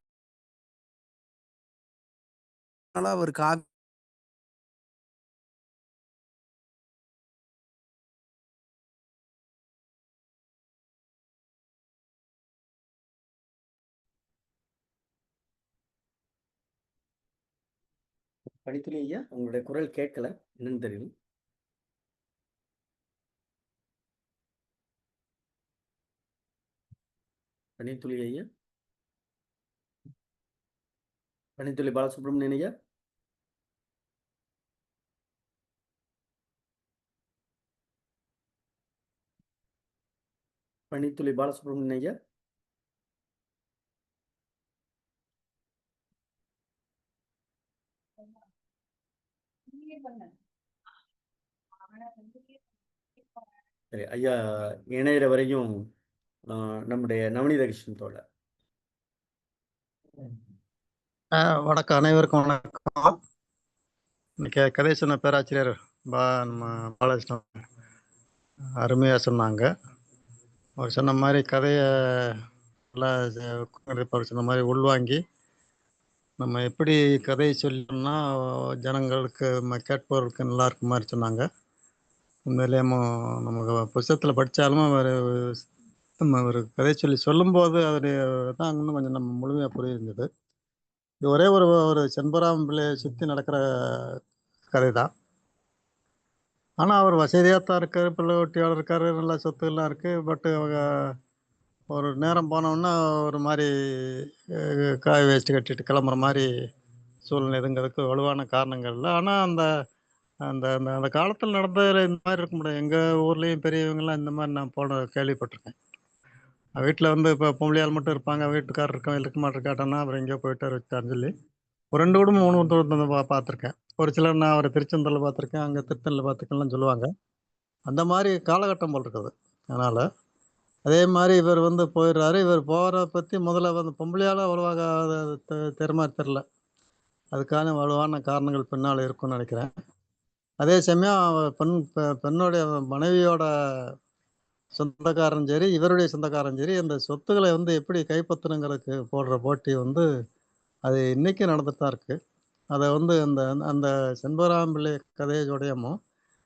அவர் பணித்துளி ஐயா, உங்களுடைய குரல் கேட்கல, என்னன்னு தெரியும். பணித்துளி ஐயா, பணித்துளி பாலசுப்ரமணியன் ஐயா. பணித்துளி பாலசுப்ரமணியன் ஐயா. சரி ஐயா, இணையிற வரையும் நம்முடைய நவநீத கிருஷ்ணன் தோழர். வணக்கம், அனைவருக்கும் வணக்கம். இன்னைக்கு கதை சொன்ன பேராசிரியர் நம்ம பாலகிருஷ்ணன் அருமையாக சொன்னாங்க. அவர் சொன்ன மாதிரி கதையை நல்லா அவர் சொன்ன மாதிரி உள்வாங்கி நம்ம எப்படி கதையை சொல்லணும்னா ஜனங்களுக்கு கேட்பவர்களுக்கு நல்லா இருக்க மாதிரி சொன்னாங்க. உண்மையிலேயே நமக்கு புத்தகத்தில் படித்தாலும் நம்ம ஒரு கதை சொல்லி சொல்லும்போது அதோடைய தான் இன்னும் கொஞ்சம் நம்ம முழுமையாக புரியுது. இது ஒரே ஒரு செண்பராம் பிள்ளையை சுற்றி நடக்கிற கதை தான். ஆனால் அவர் வசதியாக தான் இருக்கார், பிள்ளை ஒட்டியாளர் இருக்கார், நல்லா சொத்துலாம் இருக்குது. பட்டு அவங்க ஒரு நேரம் போனோன்னா ஒரு மாதிரி காய் வேஸ்ட்டு கட்டிட்டு கிளம்புற மாதிரி சூழ்நிலை இதுங்கிறதுக்கு வலுவான காரணங்கள் இல்லை. ஆனால் அந்த அந்த அந்த அந்த காலத்தில் நடந்ததில் இந்த மாதிரி இருக்க முடியாது. எங்கள் ஊர்லேயும் பெரியவங்களாம் இந்த மாதிரி நான் கேள்விப்பட்டிருக்கேன். வீட்டில் வந்து இப்போ பொம்பளையால் மட்டும் இருப்பாங்க, வீட்டுக்காரர் இருக்க மாட்டேருக்காட்டன்னா அப்புறம் எங்கேயோ போயிட்டார் வச்சாருன்னு சொல்லி ஒரு 2 குடும்பம் 3 குடும்பம் பார்த்துருக்கேன். ஒரு சிலர் நான் அவரை திருச்செந்தூரில் பார்த்துருக்கேன், அங்கே திருத்தணியில் பார்த்துருக்கேன்லாம் சொல்லுவாங்க. அந்த மாதிரி காலகட்டம் போல் இருக்குது. அதனால் அதே மாதிரி இவர் வந்து போயிடுறாரு. இவர் போகிறத பற்றி முதல்ல வந்து பொம்பளையால் அவ்வளோவா மாதிரி தெரில. அதுக்கான வலுவான காரணங்கள் பின்னால் இருக்கும்னு நினைக்கிறேன். அதே சமயம் பெண்ணுடைய மனைவியோட சொந்தக்காரன் சரி, இவருடைய சொந்தக்காரன் சரி, அந்த சொத்துக்களை வந்து எப்படி கைப்பற்றணுங்கிறதுக்கு போடுற போட்டி வந்து அது இன்றைக்கும் நடந்துட்டு தான் இருக்குது. அதை வந்து அந்த அந்த செண்பகராமன் பிள்ளை கதையோடையமும்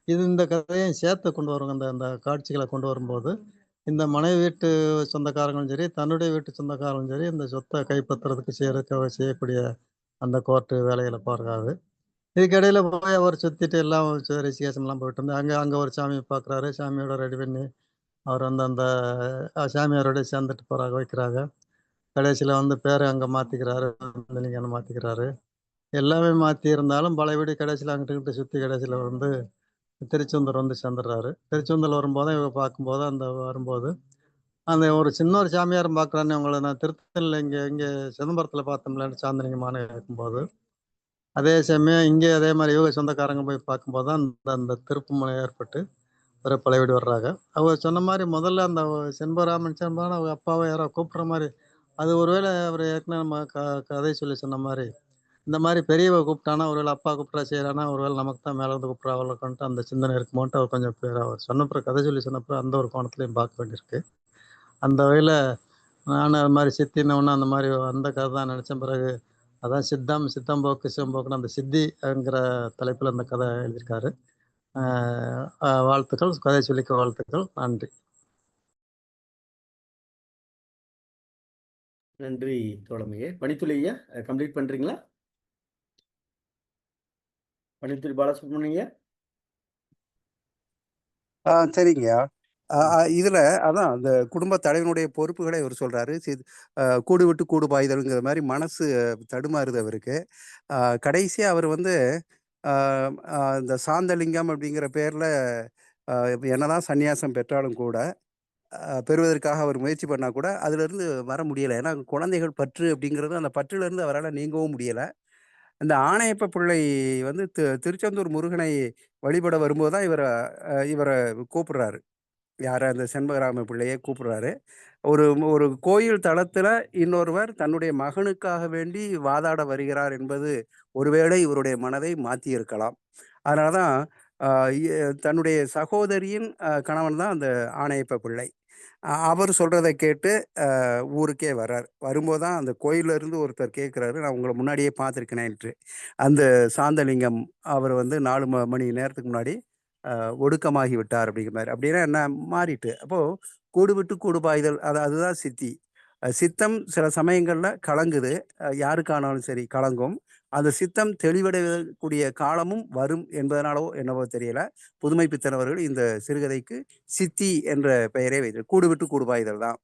இந்த கதையும் சேர்த்து கொண்டு வருவாங்க. அந்த அந்த காட்சிகளை கொண்டு வரும்போது இந்த மனைவி வீட்டு சொந்தக்காரங்களும் சரி, தன்னுடைய வீட்டு சொந்தக்காரங்களும் சரி, இந்த சொத்தை கைப்பற்றுறதுக்கு செய்யக்கூடிய அந்த கோர்ட்டு வேலைகளை பார்க்காது. இதுக்கிடையில் போய் அவர் சுற்றிட்டு எல்லாம் ரிஷிகேசம்லாம் போயிட்டு வந்து அங்கே ஒரு சாமியை பார்க்குறாரு. சாமியோட ரெடி பண்ணி அவர் வந்து அந்த சாமியாரோடய சேர்ந்துட்டு போகிறாங்க, வைக்கிறாங்க. கடைசியில் வந்து பேரை அங்கே மாற்றிக்கிறாரு, லிங்கன்னு மாற்றிக்கிறாரு. எல்லாமே மாற்றி இருந்தாலும் பல வீடு கடைசியில் அங்கிட்டு சுற்றி கடைசியில் வந்து திருச்செந்தூர் வந்து சேர்ந்துடுறாரு. திருச்செந்தூர் வரும்போது இவங்க பார்க்கும்போது வரும்போது அந்த ஒரு சின்ன ஒரு சாமியாரும் பார்க்குறான்னு அவங்கள நான் திருத்தணியில் இங்கே சிதம்பரத்தில் பார்த்தோம்லன்னு சாந்தினிங்கமான இருக்கும்போது, அதே சமயம் இங்கே அதே மாதிரி இவங்க சொந்தக்காரங்க போய் பார்க்கும்போது தான் அந்த திருப்பு முனை ஏற்பட்டு ஒரு பழைய வீடு வர்றாங்க. அவர் சொன்ன மாதிரி முதல்ல அந்த செண்பகராமன் அவங்க அப்பாவை யாரோ கூப்பிட்ற மாதிரி, அது ஒருவேளை அவர் ஏற்கனவே நம்ம கதை சொல்லி சொன்ன மாதிரி இந்த மாதிரி பெரியவ கூப்பிட்டானா ஒருவேளை அப்பா கூப்பிட்றா செய்கிறானா ஒருவேளை நமக்கு தான் மேலே வந்து கூப்பிட்றா அவ்வளோக்கன்ட்டு அந்த சிந்தனை இருக்குமோன்ட்டு அவர் கொஞ்சம் பேர் அவர் சொன்னப்புறம் கதை சொல்லி சொன்னப்புறம் அந்த ஒரு கோணத்துலையும் பார்க்க வேண்டியிருக்கு. அந்த வகையில் நான் அது மாதிரி சித்தினவுன்னு அந்த மாதிரி அந்த கதை தான் நினச்சேன். பிறகு அதான் சித்தம் போக்கு சிவம்போக்குன்னு அந்த சித்திங்கிற தலைப்பில் அந்த கதை எழுதியிருக்காரு. வாழ்த்துக்கள், கதை சொல்லிக்க வாழ்த்துக்கள். நன்றி. நன்றி தோழமையே. பணித்துளி ஐயா, கம்ப்ளீட் பண்ணுறீங்களா? பணித்துளி பாலசுப்ரமணியா. சரிங்கய்யா. இதுல அதான் அந்த குடும்ப தலைவனுடைய பொறுப்புகளை அவர் சொல்றாரு. கூடு விட்டு கூடு பாய்தல்ங்கிற மாதிரி மனசு தடுமாறுது அவருக்கு. கடைசியா அவர் வந்து இந்த சாந்தலிங்கம் அப்படிங்கிற பேர்ல என்னதான் சந்நியாசம் பெற்றாலும் கூட பெறுவதற்காக அவர் முயற்சி பண்ணா கூட அதுல இருந்து வர முடியலை. ஏன்னா குழந்தைகள் பற்று அப்படிங்கிறது அந்த பற்றுல இருந்து அவரால் நீங்கவும் முடியலை. அந்த ஆணையப்ப பிள்ளை வந்து திருச்செந்தூர் முருகனை வழிபட வரும்போது தான் இவரை கூப்பிடுறாரு. யாரை? அந்த செண்பகராம பிள்ளையை கூப்பிடுறாரு. ஒரு ஒரு கோயில் தளத்துல இன்னொருவர் தன்னுடைய மகனுக்காக வேண்டி வாதாட வருகிறார் என்பது ஒருவேளை இவருடைய மனதை மாற்றி இருக்கலாம். அதனாலதான் தன்னுடைய சகோதரியின் கணவன் தான் அந்த ஆணையப்ப பிள்ளை. அவர் சொல்றதை கேட்டு ஊருக்கே வர்றார். வரும்போது தான் அந்த கோயில்ல இருந்து ஒருத்தர் கேட்குறாரு, நான் உங்களை முன்னாடியே பார்த்துருக்கேனேன்ட்டு. அந்த சாந்தலிங்கம் அவர் வந்து 4 மணி நேரத்துக்கு முன்னாடி ஒடுக்கமாகி விட்டார் அப்படிங்கிற மாதிரி. அப்படின்னா என்ன மாறிட்டு. அப்போ கூடு விட்டு கூடு பாய்தல் அதுதான் சித்தி. சித்தம் சில சமயங்கள்ல கலங்குது, யாருக்கானாலும் சரி கலங்கும். அந்த சித்தம் தெளிவடையக்கூடிய காலமும் வரும் என்பதனாலோ என்னவோ தெரியல, புதுமை பித்தன் அவர்கள் இந்த சிறுகதைக்கு சித்தி என்ற பெயரை வைத்தார். கூடு விட்டு கூடு பாய்தல் தான்.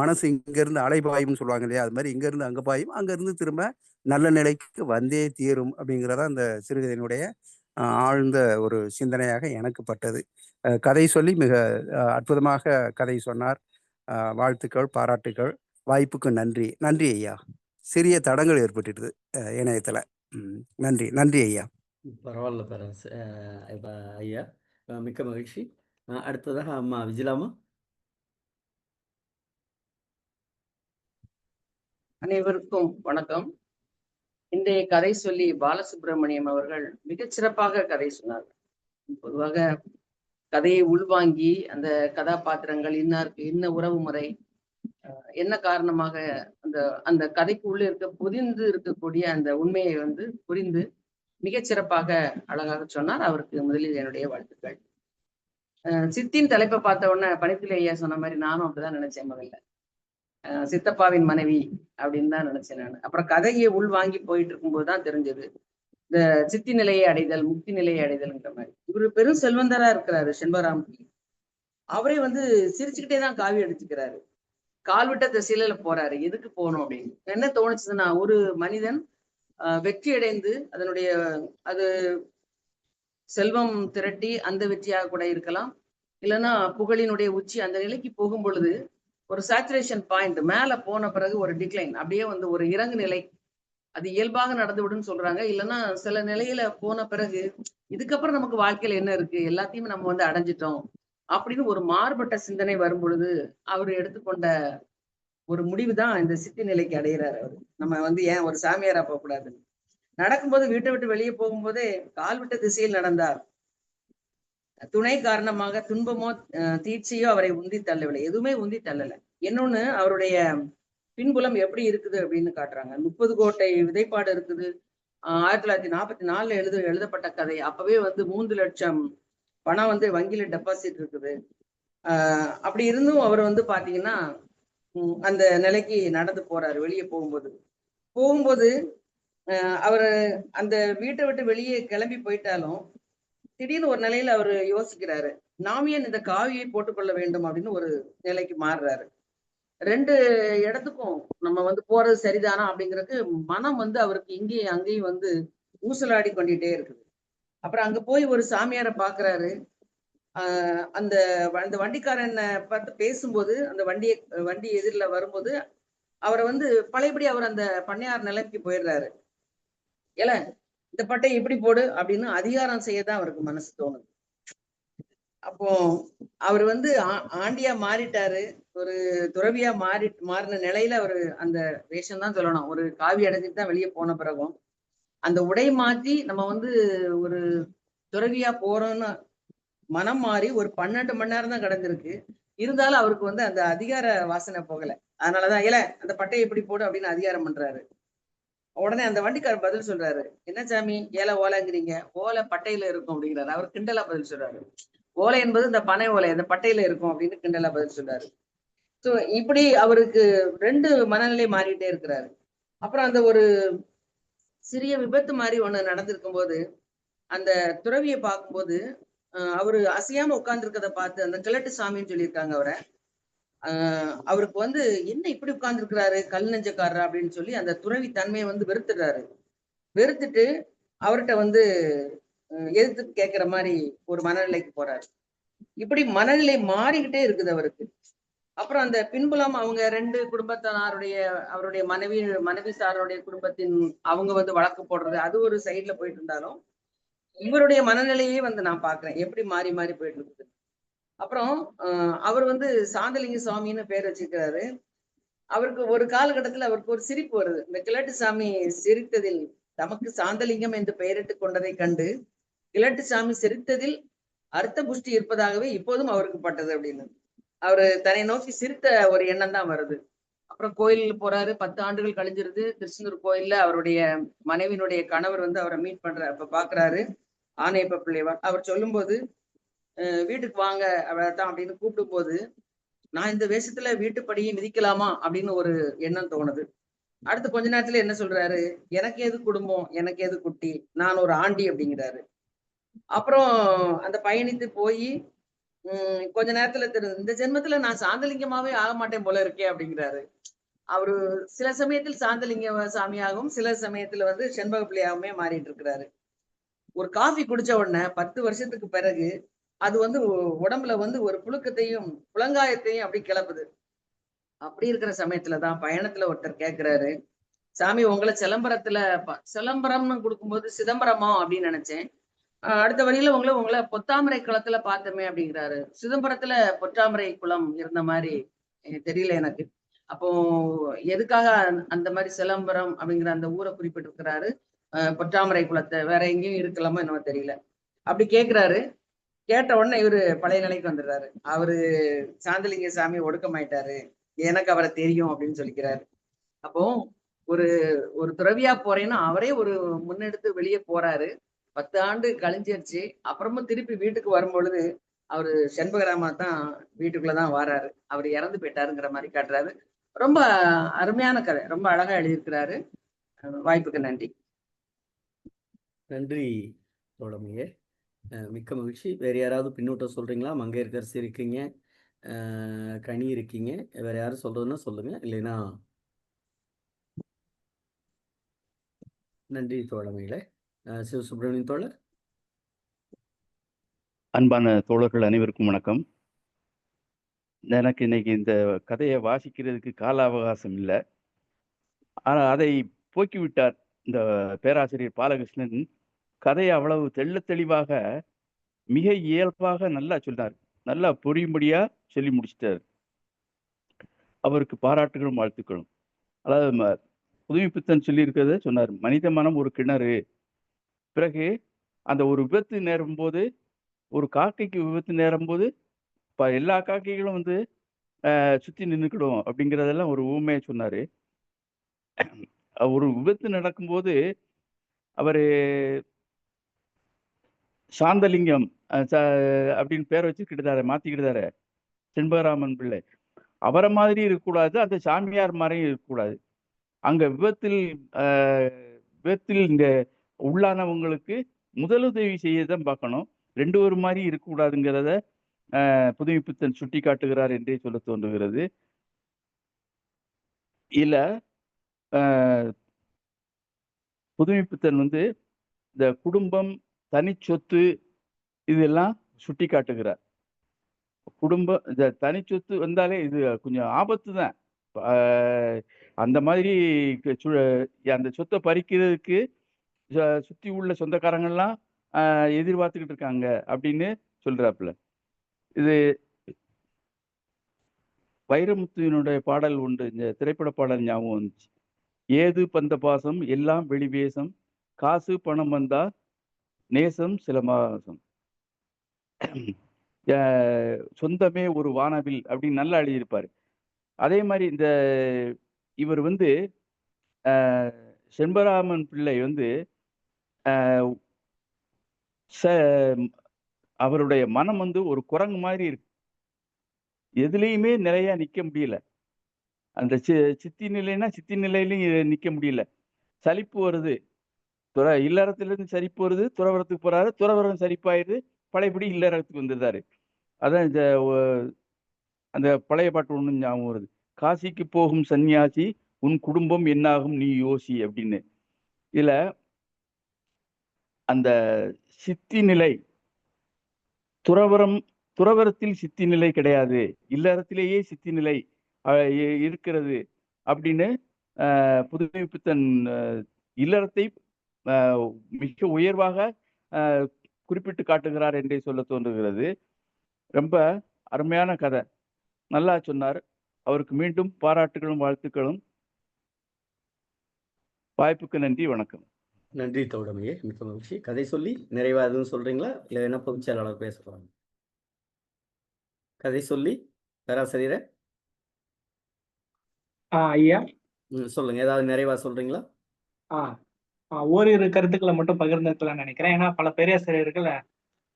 மனசு இங்கிருந்து அலைபாயும்னு சொல்லுவாங்க இல்லையா, அது மாதிரி இங்கிருந்து அங்க பாயும், அங்கிருந்து திரும்ப நல்ல நிலைக்கு வந்தே தீரும் அப்படிங்கிறதா அந்த சிறுகதையினுடைய ஆழ்ந்த ஒரு சிந்தனையாக எனக்கு பட்டது. கதை சொல்லி மிக அற்புதமாக கதை சொன்னார். வாழ்த்துக்கள், பாராட்டுக்கள். வாய்ப்புக்கு நன்றி. நன்றி ஐயா. சிறிய தடங்கள் ஏற்பட்டுடுது இணையத்துல. நன்றி நன்றி ஐயா. பரவாயில்ல ஐயா, மிக்க மகிழ்ச்சி. அடுத்ததாக அம்மா விஜிலாமா. அனைவருக்கும் வணக்கம். இன்றைய கதை சொல்லி பாலசுப்ரமணியம் அவர்கள் மிகச்சிறப்பாக கதை சொன்னார். பொதுவாக கதையை உள்வாங்கி அந்த கதாபாத்திரங்கள் என்ன உறவு முறை, என்ன காரணமாக அந்த அந்த கதைக்கு உள்ள புதிந்து இருக்கக்கூடிய அந்த உண்மையை புரிந்து மிகச்சிறப்பாக அழகாக சொன்னார். அவருக்கு முதலில் என்னுடைய வாழ்த்துக்கள். சித்தின் தலைப்பை பார்த்த உடனே பணித்திலே ஐயா சொன்ன மாதிரி நானும் அப்படிதான் நினைச்சேன். முதல்ல சித்தப்பாவின் மனைவி அப்படின்னு தான் நினைச்சேன் நான். அப்புறம் கதையை உள்வாங்கி போயிட்டு இருக்கும்போது தான் தெரிஞ்சது இந்த சித்தி நிலையை அடைதல், முக்தி நிலையை அடைதல்ங்கிற மாதிரி. இவரு பெரும் செல்வந்தரா இருக்கிறாரு செண்பகராம். அவரே சிரிச்சுக்கிட்டே தான் காவி அடிச்சுக்கிறாரு. கால் விட்ட திசையில போறாரு. எதுக்கு போகணும் அப்படின்னு என்ன தோணுச்சுன்னா, ஒரு மனிதன் வெற்றி அடைந்து அதனுடைய அது செல்வம் திரட்டி அந்த வெற்றியாக கூட இருக்கலாம், இல்லைன்னா புகழினுடைய உச்சி அந்த நிலைக்கு போகும் பொழுது ஒரு சேச்சுரேஷன் பாயிண்ட் மேல போன பிறகு ஒரு டிக்ளைன், அப்படியே ஒரு இறங்கு நிலை, அது இயல்பாக நடந்துவிடுன்னு சொல்றாங்க. இல்லைன்னா சில நிலையில போன பிறகு இதுக்கப்புறம் நமக்கு வாழ்க்கையில என்ன இருக்கு, எல்லாத்தையும் நம்ம அடைஞ்சிட்டோம் அப்படின்னு ஒரு மாறுபட்ட சிந்தனை வரும் பொழுது அவர் எடுத்துக்கொண்ட ஒரு முடிவுதான் இந்த சித்தி நிலைக்கு அடைகிறாரு. அவரு நம்ம ஏன் ஒரு சாமியாரா போகக்கூடாது, நடக்கும்போது வீட்டை விட்டு வெளியே போகும்போதே கால் விட்ட திசையில் நடந்தார். துணை காரணமாக துன்பமோ தீட்சையோ அவரை உந்தி தள்ளவில்லை, எதுவுமே உந்தி தள்ளல. இன்னொன்னு, அவருடைய பின்புலம் எப்படி இருக்குது அப்படின்னு காட்டுறாங்க. 30 கோட்டை விதைப்பாடு இருக்குது. 1944 எழுதப்பட்ட கதை. அப்பவே 3 லட்சம் பணம் வங்கியில டெபாசிட் இருக்குது. அப்படி இருந்தும் அவர் பாத்தீங்கன்னா அந்த நிலைக்கு நடந்து போறாரு. வெளியே போகும்போது அவர் அந்த வீட்டை விட்டு வெளியே கிளம்பி போயிட்டாலும் திடீர்னு ஒரு நிலையில அவர் யோசிக்கிறாரு, நாம் ஏன் இந்த காவியை போட்டுக்கொள்ள வேண்டும் அப்படின்னு ஒரு நிலைக்கு மாறுறாரு. 2 இடத்துக்கும் நம்ம போறது சரிதானா அப்படிங்கிறதுக்கு மனம் அவருக்கு இங்கேயும் அங்கேயும் ஊசலாடி கொண்டுட்டே இருக்குது. அப்புறம் அங்க போய் ஒரு சாமியாரை பாக்குறாரு. அந்த வண்டிக்காரன் பார்த்து பேசும்போது அந்த வண்டி எதிரில் வரும்போது அவரை பழையபடி அவர் அந்த பண்ணையார் நிலைக்கு போயிடுறாரு. ஏல இந்த பட்டை எப்படி போடு அப்படின்னு அதிகாரம் செய்யதான் அவருக்கு மனசு தோணுது. அப்போ அவர் ஆண்டியா மாறிட்டாரு. ஒரு துறவியா மாறின நிலையில அவரு அந்த வேஷம் தான் சொல்லணும். ஒரு காவி அடைஞ்சிட்டு தான் வெளியே போன பிறகும் அந்த உடை மாற்றி நம்ம ஒரு துறவியா போறோம்னு மனம் மாறி ஒரு 12 மணி நேரம் தான் கடந்திருக்கு. இருந்தாலும் அவருக்கு அந்த அதிகார வாசனை போகல. அதனாலதான் ஏல அந்த பட்டையை எப்படி போடு அப்படின்னு அதிகாரம் பண்றாரு. உடனே அந்த வண்டிக்காரர் பதில் சொல்றாரு, என்ன சாமி ஏல ஓலைங்கிறீங்க, ஓலை பட்டையில இருக்கும் அப்படிங்கிறாரு. அவர் கிண்டலா பதில் சொல்றாரு, ஓலை என்பது இந்த பனை ஓலை, அந்த பட்டையில இருக்கும் அப்படின்னு கிண்டலா பதில் சொல்றாரு. சோ இப்படி அவருக்கு 2 மனநிலை மாறிட்டே இருக்கிறாரு. அப்புறம் அந்த ஒரு சிறிய விபத்து மாதிரி ஒண்ணு நடந்திருக்கும் போது அந்த துறவியை பார்க்கும்போது அவரு அசையாம உட்கார்ந்துருக்கதை பார்த்து, அந்த கிழட்டு சாமின்னு சொல்லியிருக்காங்க அவரை, அவருக்கு என்ன இப்படி உட்கார்ந்துருக்கிறாரு கல் நெஞ்சக்காரர் அப்படின்னு சொல்லி அந்த துறவி தன்மையை வெறுத்துடுறாரு. வெறுத்துட்டு அவர்கிட்ட எதிர்த்து கேட்கிற மாதிரி ஒரு மனநிலைக்கு போறாரு. இப்படி மனநிலை மாறிக்கிட்டே இருக்குது அவருக்கு. அப்புறம் அந்த பின்புலம் அவங்க 2 குடும்பத்தாருடைய அவருடைய மனைவி சாருடைய குடும்பத்தின் அவங்க வழக்கு போடுறது அது ஒரு சைட்ல போயிட்டு இருந்தாலும் இவருடைய மனநிலையே நான் பாக்குறேன் எப்படி மாறி மாறி போயிட்டு இருக்குது. அப்புறம் அவர் சாந்தலிங்க சுவாமின்னு பேர் வச்சிருக்கிறாரு. அவருக்கு ஒரு காலகட்டத்துல அவருக்கு ஒரு சிரிப்பு வருது. இந்த கிழட்டு சாமி சிரித்ததில் தமக்கு சாந்தலிங்கம் என்று பெயரிட்டு கொண்டதை கண்டு கிழட்டு சாமி சிரித்ததில் அர்த்த புஷ்டி இருப்பதாகவே இப்போதும் அவருக்கு பட்டது அப்படின்னு அவரு தன்னை நோக்கி சிரித்த ஒரு எண்ணம் தான் வருது. அப்புறம் கோயில் போறாரு. 10 ஆண்டுகள் கழிஞ்சிருது. திருச்செந்தூர் கோயில்ல அவருடைய மனைவியினுடைய கணவர் அவரை மீட் பண்றாரு. அப்ப பாக்குறாரு ஆணையப்ப பிள்ளைவார். அவர் சொல்லும்போது வீட்டுக்கு வாங்க அவதான் அப்படின்னு கூப்பிடும் போது நான் இந்த வேஷத்துல வீட்டுப்படியை மிதிக்கலாமா அப்படின்னு ஒரு எண்ணம் தோணுது. அடுத்து கொஞ்ச நேரத்துல என்ன சொல்றாரு, எனக்கு எது குடும்பம், எனக்கு எது குட்டி, நான் ஒரு ஆண்டி அப்படிங்கிறாரு. அப்புறம் அந்த பயணித்து போய் கொஞ்ச நேரத்துல இந்த ஜென்மத்துல நான் சாந்தலிங்கமாவே ஆக மாட்டேன் போல இருக்கே அப்படிங்கிறாரு. அவரு சில சமயத்தில் சாந்தலிங்க சாமியாகவும், சில சமயத்துல வந்து செண்பக பிள்ளையாகவுமே மாறிட்டு இருக்கிறாரு. ஒரு காஃபி குடிச்ச உடனே 10 வருஷத்துக்கு பிறகு அது வந்து உடம்புல வந்து ஒரு புழுக்கத்தையும், புலங்காயத்தையும் அப்படி கிளப்புது. அப்படி இருக்கிற சமயத்துல தான் பயணத்துல ஒருத்தர் கேட்கிறாரு, சாமி உங்கள சிலம்பரத்துல சிலம்பரம்னு குடுக்கும்போது சிதம்பரமா அப்படின்னு நினைச்சேன். அடுத்த வரியில உங்கள பொத்தாமரை குளத்துல பார்த்தோமே அப்படிங்கிறாரு. சிதம்பரத்துல பொற்றாமரை குளம் இருந்த மாரி தெரியல எனக்கு. அப்போ எதுக்காக அந்த மாரி சிலம்பரம் அப்படிங்கிற அந்த ஊரை குறிப்பிட்டிருக்கிறாரு? பொற்றாமரை குளத்த வேற எங்கேயும் இருக்கலாமோ என்னவோ தெரியல. அப்படி கேட்கிறாரு. கேட்ட உடனே இவரு பழைய நிலைக்கு வந்துடுறாரு. அவரு சாந்தலிங்க சாமி ஒடுக்கமாயிட்டாரு. எனக்கு அவரை தெரியும் அப்படின்னு சொல்லிக்கிறாரு. அப்போ ஒரு ஒரு துறவியா போறேன்னா அவரே ஒரு முன்னெடுத்து வெளியே போறாரு. 10 ஆண்டு கழிஞ்சிருச்சு. அப்புறமும் திருப்பி வீட்டுக்கு வரும்பொழுது அவரு செண்பகராமா தான் வீட்டுக்குள்ளதான் வாராரு. அவர் இறந்து போயிட்டாருங்கிற மாதிரி காட்டுறாரு. ரொம்ப அருமையான கதை. ரொம்ப அழகா எழுதியிருக்கிறாரு. வாய்ப்புக்கு நன்றி. நன்றி தோழமையே. மிக்க மகிழ்ச்சி. வேற யாராவது பின்னூட்டம் சொல்றீங்களா? மங்கையர்கரசி இருக்கீங்க, கனி இருக்கீங்க. வேற யாரும் சொல்றதுன்னா சொல்லுங்க. இல்லைன்னா நன்றி தோழமையில. சிவசுப்பிரமணியன் தோழர். அன்பான தோழர்கள் அனைவருக்கும் வணக்கம். எனக்கு இன்னைக்கு இந்த கதையை வாசிக்கிறதுக்கு கால அவகாசம் இல்லை. ஆனால் அதை போக்கிவிட்டார் இந்த பேராசிரியர் பாலகிருஷ்ணன். கதையை அவ்வளவு தெள்ள தெளிவாக மிக இயல்பாக நல்லா சொன்னார். நல்லா புரியும்படியா சொல்லி முடிச்சிட்டார். அவருக்கு பாராட்டுகளும் வாழ்த்துக்களும். அதாவது புதுமைப்பித்தன் சொல்லியிருக்கிறத சொன்னார். மனித மனம் ஒரு கிணறு. பிறகு அந்த ஒரு விபத்து நேரும் போது, ஒரு காக்கைக்கு விபத்து நேரும் போது எல்லா காக்கைகளும் வந்து சுத்தி நின்றுக்கிடும் அப்படிங்கிறதெல்லாம் ஒரு ஊமையை சொன்னாரு. ஒரு விபத்து நடக்கும்போது அவரு சாந்தலிங்கம் அப்படின்னு பேரை வச்சுக்கிட்டாரு, மாத்திக்கிட்டாரு செண்பகராமன் பிள்ளை. அவரை மாதிரி இருக்கக்கூடாது, அந்த சாமியார் மாதிரியும் இருக்கக்கூடாது. அங்க விபத்தில் இங்க உள்ளானவங்களுக்கு முதலுதவி செய்யதான் பார்க்கணும். ரெண்டு ஒரு மாதிரி இருக்கக்கூடாதுங்கிறத புதுமைப்பித்தன் சுட்டி காட்டுகிறார் என்றே சொல்ல தோன்றுகிறது. இல்ல புதுமைப்பித்தன் வந்து இந்த குடும்பம், தனி சொத்து இதெல்லாம் சுட்டி காட்டுகிறார். குடும்பம், இந்த தனி சொத்து வந்தாலே இது கொஞ்சம் ஆபத்து தான். அந்த மாதிரி அந்த சொத்தை பறிக்கிறதுக்கு சுத்தி உள்ள சொந்தக்காரங்கள்லாம் எதிர்பார்த்துக்கிட்டு இருக்காங்க அப்படின்னு சொல்றாப்புல. இது வைரமுத்துவினுடைய பாடல் உண்டு, இந்த திரைப்பட பாடல் ஞாபகம் வந்துச்சு. ஏது பந்த பாசம் எல்லாம் வெளிவேசம், காசு பணம் வந்தா நேசம் சில மாசம், சொந்தமே ஒரு வானவில் அப்படின்னு நல்லா எழுதியிருப்பாரு. அதே மாதிரி இந்த இவர் வந்து செண்பகராமன் பிள்ளை வந்து அவருடைய மனம் வந்து ஒரு குரங்கு மாதிரி இருக்கு. எதுலேயுமே நிலையா நிக்க முடியல. அந்த சித்தி நிலைன்னா சித்தி நிலையிலையும் நிக்க முடியல. சலிப்பு வருது. இல்லறத்திலிருந்து சலிப்பு வருது, துறவரத்துக்கு போறாரு, துறவரம் சலிப்பாயிருது, பழையபடி இல்லறத்துக்கு வந்துடுறாரு. அதான் இந்த அந்த பழைய பாட்டு ஒண்ணு ஞாபகம் வருது. காசிக்கு போகும் சன்னியாசி உன் குடும்பம் என்னாகும் நீ யோசி அப்படின்னு. இதுல அந்த சித்தி நிலை, துறவரத்தில் சித்தி நிலை கிடையாது, இல்லறத்திலேயே சித்தி நிலை இருக்கிறது அப்படின்னு புதுமைப்பித்தன் இல்லறத்தை மிக உயர்வாக குறிப்பிட்டு காட்டுகிறார் என்றே சொல்ல தோன்றுகிறது. ரொம்ப அருமையான கதை, நல்லா சொன்னார். அவருக்கு மீண்டும் பாராட்டுகளும் வாழ்த்துக்களும். வாய்ப்புக்கு நன்றி, வணக்கம். நன்றி தோழமையே, மிக்க மகிழ்ச்சி. கதை சொல்லி நிறைவா எதுவும் சொல்றீங்களா? இல்லை என்ன பொதுச் செயலாளர் பேச போறாங்க? கதை சொல்லி பேராசிரியரை. ஐயா சொல்லுங்க, ஏதாவது நிறைவா சொல்றீங்களா? ஓரிரு கருத்துக்களை மட்டும் பகிர்ந்துக்கலாம்னு நினைக்கிறேன். ஏன்னா பல பேராசிரியர்கள்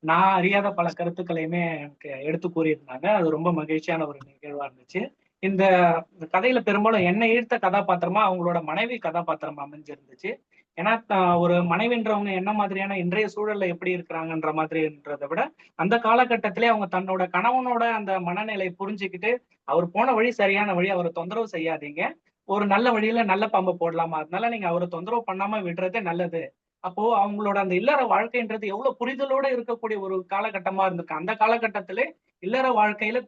நான் அறியாத பல கருத்துக்களையுமே எனக்கு எடுத்து கூறியிருந்தாங்க. அது ரொம்ப மகிழ்ச்சியான ஒரு நிகழ்வா இருந்துச்சு. இந்த கதையில பெரும்பாலும் என்னை ஈர்த்த கதாபாத்திரமா அவங்களோட மனைவி கதாபாத்திரம் அமைஞ்சிருந்துச்சு. ஏன்னா ஒரு மனைவின்றவங்க என்ன மாதிரியான இன்றைய சூழல்ல எப்படி இருக்கிறாங்கன்ற மாதிரின்றதை விட அந்த காலகட்டத்திலே அவங்க தன்னோட கணவனோட அந்த மனநிலை புரிஞ்சுக்கிட்டு அவர் போன வழி சரியான வழி, அவரை தொந்தரவு செய்யாதீங்க, ஒரு நல்ல வழியில நல்ல பாம்பு போடலாமா, அதனால நீங்க அவரை தொந்தரவு பண்ணாம விடுறதே நல்லது. அப்போ அவங்களோட அந்த இல்லற வாழ்க்கைன்றது எவ்வளவு புரிதலோட இருக்கக்கூடிய ஒரு காலகட்டமா இருந்திருக்கு. அந்த காலகட்டத்திலே இல்லற வாழ்க்கையில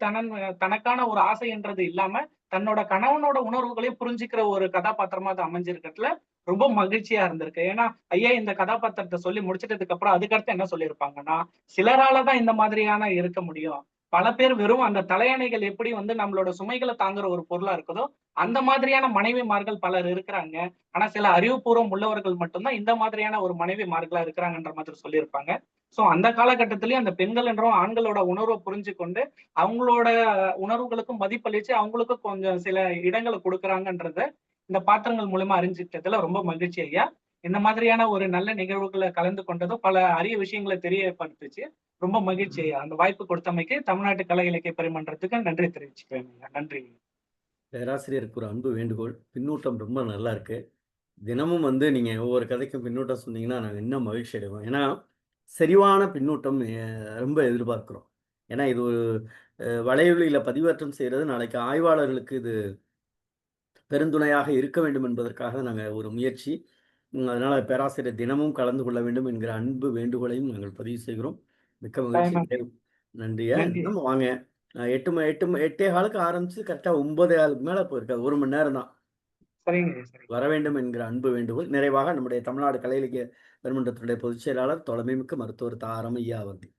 தனக்கான ஒரு ஆசைன்றது இல்லாம தன்னோட கணவனோட உணர்வுகளையும் புரிஞ்சுக்கிற ஒரு கதாபாத்திரமா அது அமைஞ்சிருக்கிறதுல ரொம்ப மகிழ்ச்சியா இருந்திருக்கு. ஏன்னா ஐயா இந்த கதாபாத்திரத்தை சொல்லி முடிச்சிட்டதுக்கு அப்புறம் அதுக்கடுத்து என்ன சொல்லியிருப்பாங்கன்னா, சிலராலதான் இந்த மாதிரியான இருக்க முடியும், பல பேர் வெறும் அந்த தலையணைகள் எப்படி வந்து நம்மளோட சுமைகளை தாங்குற ஒரு பொருளா இருக்குதோ அந்த மாதிரியான மனைவிமார்கள் பலர் இருக்கிறாங்க. ஆனா சில அறிவுபூர்வம் உள்ளவர்கள் மட்டும்தான் இந்த மாதிரியான ஒரு மனைவிமார்களா இருக்கிறாங்கன்ற மாதிரி சொல்லியிருப்பாங்க. சோ அந்த காலகட்டத்திலயும் அந்த பெண்கள் என்றும் ஆண்களோட உணர்வை புரிஞ்சு கொண்டு அவங்களோட உணர்வுகளுக்கும் மதிப்பளிச்சு அவங்களுக்கும் கொஞ்சம் சில இடங்களை கொடுக்குறாங்கன்றத இந்த பாத்திரங்கள் மூலமா அறிஞ்சிட்டதுல ரொம்ப மகிழ்ச்சி ஐயா. இந்த மாதிரியான ஒரு நல்ல நிகழ்வுகளை கலந்து கொண்டதும் பல அரிய விஷயங்களை தெரியப்படுத்துச்சு. ரொம்ப மகிழ்ச்சி ஐயா. அந்த வாய்ப்பு கொடுத்தமைக்கு தமிழ்நாட்டு கலை இலக்கிய பரிமன்றத்துக்கு நன்றி தெரிவிச்சுக்கிறேன் ஐயா. நன்றி. பேராசிரியருக்கு ஒரு அன்பு வேண்டுகோள். பின்னூட்டம் ரொம்ப நல்லா இருக்கு. தினமும் வந்து நீங்க ஒவ்வொரு கதைக்கும் பின்னூட்டம் சொன்னீங்கன்னா நாங்க இன்னும் மகிழ்ச்சி அடைவோம். ஏன்னா சரிவான பின்னூட்டம் ரொம்ப எதிர்பார்க்கிறோம். ஏன்னா இது ஒரு வலையொலியில பதிவேற்றம் செய்யறது நாளைக்கு ஆய்வாளர்களுக்கு இது பெருந்துணையாக இருக்க வேண்டும் என்பதற்காக நாங்க ஒரு முயற்சி. அதனால பேராசிரியர் தினமும் கலந்து கொள்ள வேண்டும் என்கிற அன்பு வேண்டுகோளையும் நாங்கள் பதிவு செய்கிறோம். மிக்க மகிழ்ச்சி. நன்றியா. நம்ம வாங்க 8:15 ஆரம்பிச்சு கரெக்டா 9:15 மேல போயிருக்காது. 1 மணி நேரம் தான். வர வேண்டும் என்கிற அன்பு வேண்டுகோள். நிறைவாக நம்முடைய தமிழ்நாடு கலை இலக்கிய பெருமன்றத்தினுடைய பொதுச் செயலாளர் தொலைமைமிக்க மருத்துவர் தாரம் ஐயா அவர்கள்.